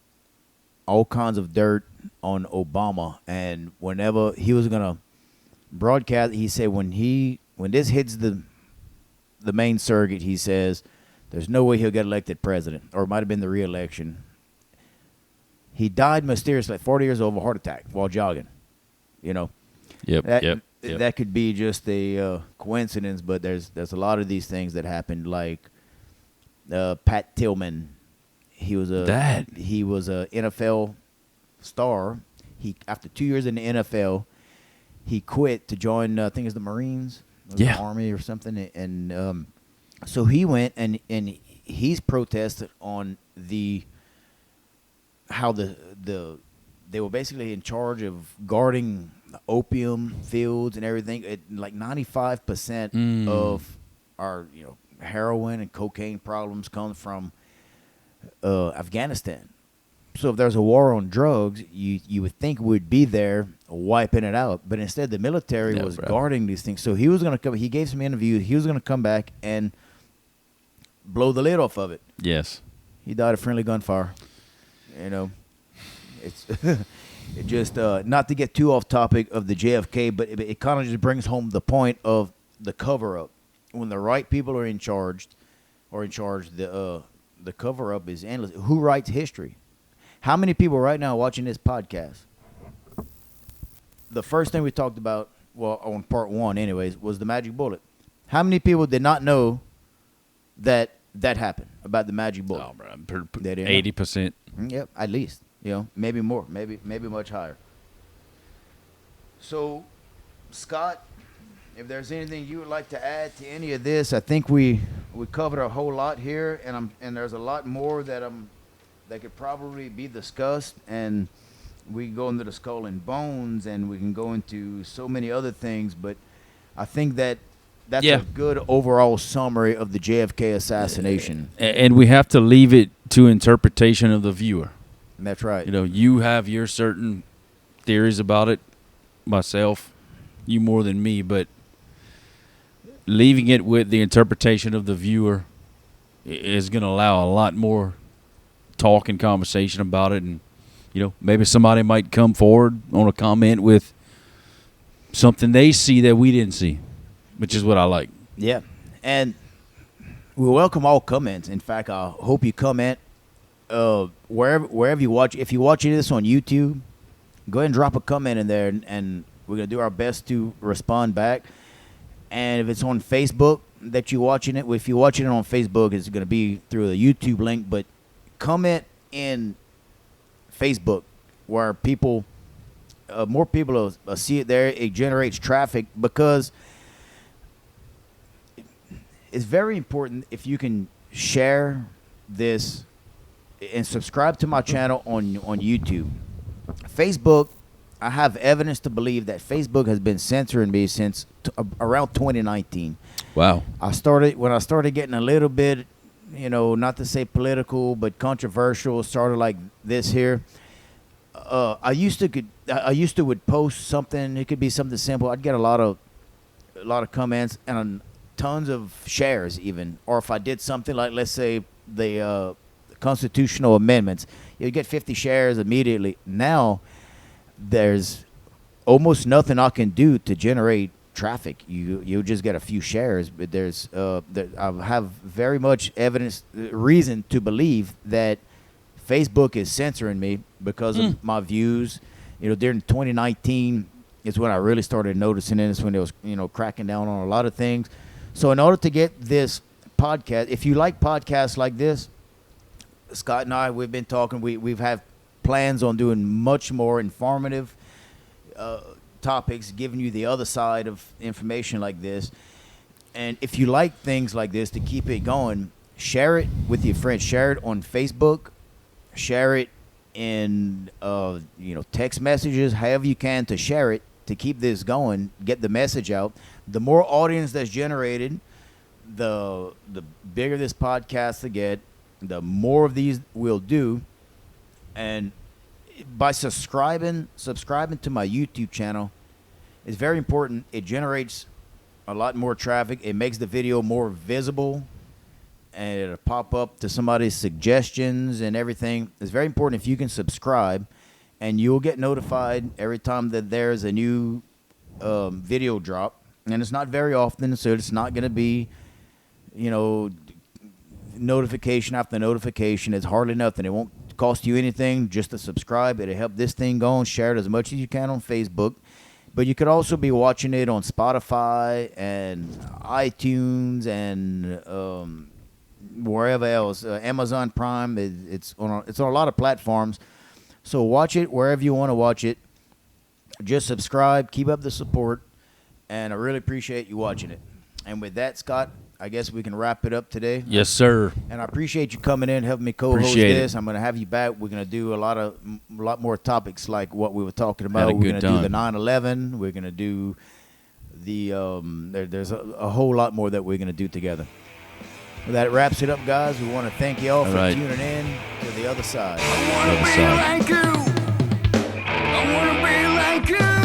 [SPEAKER 1] all kinds of dirt on Obama, and whenever he was gonna broadcast, he said when this hits the main circuit, he says there's no way he'll get elected president, or it might have been the re-election. He died mysteriously at 40 years old of a heart attack while jogging. You know, that could be just a coincidence, but there's a lot of these things that happened, like Pat Tillman. He was a NFL star. He, after 2 years in the NFL, he quit to join I think it's the Marines, the Army or something, and so he went and he's protested on how they were basically in charge of guarding opium fields and everything. Like 95% of our heroin and cocaine problems come from Afghanistan. So if there's a war on drugs, you would think we'd be there wiping it out, but instead the military was guarding these things. So he was going to come. He gave some interviews. He was going to come back and blow the lid off of it. Yes, he died of friendly gunfire. It's It just not to get too off topic of the JFK, but it kind of just brings home the point of the cover-up. When the right people are in charge, the cover-up is endless. Who writes history? How many people right now watching this podcast? The first thing we talked about, well, on part 1 anyways, was the magic bullet. How many people did not know that happened, about the magic bullet?
[SPEAKER 2] Oh, bro, 80%.
[SPEAKER 1] Yep, at least. Maybe more, maybe much higher. So, Scott, if there's anything you would like to add to any of this, I think we covered a whole lot here, and there's a lot more that could probably be discussed, and we can go into the skull and bones, and we can go into so many other things, but I think that's a good overall summary of the JFK assassination.
[SPEAKER 2] And we have to leave it to interpretation of the viewer.
[SPEAKER 1] That's right.
[SPEAKER 2] You have your certain theories about it, myself, you more than me, but leaving it with the interpretation of the viewer is going to allow a lot more talk and conversation about it. And, maybe somebody might come forward on a comment with something they see that we didn't see, which is what I like.
[SPEAKER 1] Yeah. And we welcome all comments. In fact, I hope you comment wherever you watch. If you're watching this on YouTube, go ahead and drop a comment in there, and we're going to do our best to respond back. And if it's on Facebook that you're watching it, if you're watching it on Facebook, it's going to be through the YouTube link. But comment in Facebook where more people will see it there. It generates traffic, because it's very important if you can share this and subscribe to my channel on YouTube. Facebook, I have evidence to believe that Facebook has been censoring me since around 2019.
[SPEAKER 2] Wow.
[SPEAKER 1] When I started getting a little bit, not to say political, but controversial, started like this here. I used to would post something. It could be something simple. I'd get a lot of comments and tons of shares even. Or if I did something like, let's say, the constitutional amendments, you get 50 shares immediately. Now there's almost nothing I can do to generate traffic. You just get a few shares, but I have very much reason to believe that Facebook is censoring me because of my views. During 2019 is when I really started noticing it. It's when it was cracking down on a lot of things. So in order to get this podcast, if you like podcasts like this, Scott and I, we've been talking. We've had plans on doing much more informative topics, giving you the other side of information like this. And if you like things like this, to keep it going, share it with your friends. Share it on Facebook. Share it in text messages, however you can, to share it, to keep this going, get the message out. The more audience that's generated, the bigger this podcast will get, the more of these we'll do. And by subscribing to my YouTube channel, it's very important. It generates a lot more traffic. It makes the video more visible, and it'll pop up to somebody's suggestions and everything. It's very important if you can subscribe, and you'll get notified every time that there's a new video drop. And it's not very often, so it's not going to be, notification after notification. It's hardly nothing. It won't cost you anything just to subscribe. It'll help this thing go, and share it as much as you can on Facebook. But you could also be watching it on Spotify and iTunes and wherever else, Amazon Prime. It's on a lot of platforms. So watch it wherever you want to watch it. Just subscribe, keep up the support, and I really appreciate you watching it. And with that, Scott, I guess we can wrap it up today.
[SPEAKER 2] Yes, sir.
[SPEAKER 1] And I appreciate you coming in, helping me co-host this. I'm going to have you back. We're going to do a lot more topics like what we were talking about. We're going to do the 9/11. We're going to do the there's a whole lot more that we're going to do together. Well, that wraps it up, guys. We want to thank you all for tuning in to the other side.
[SPEAKER 8] I want to be like you. I want to be like you.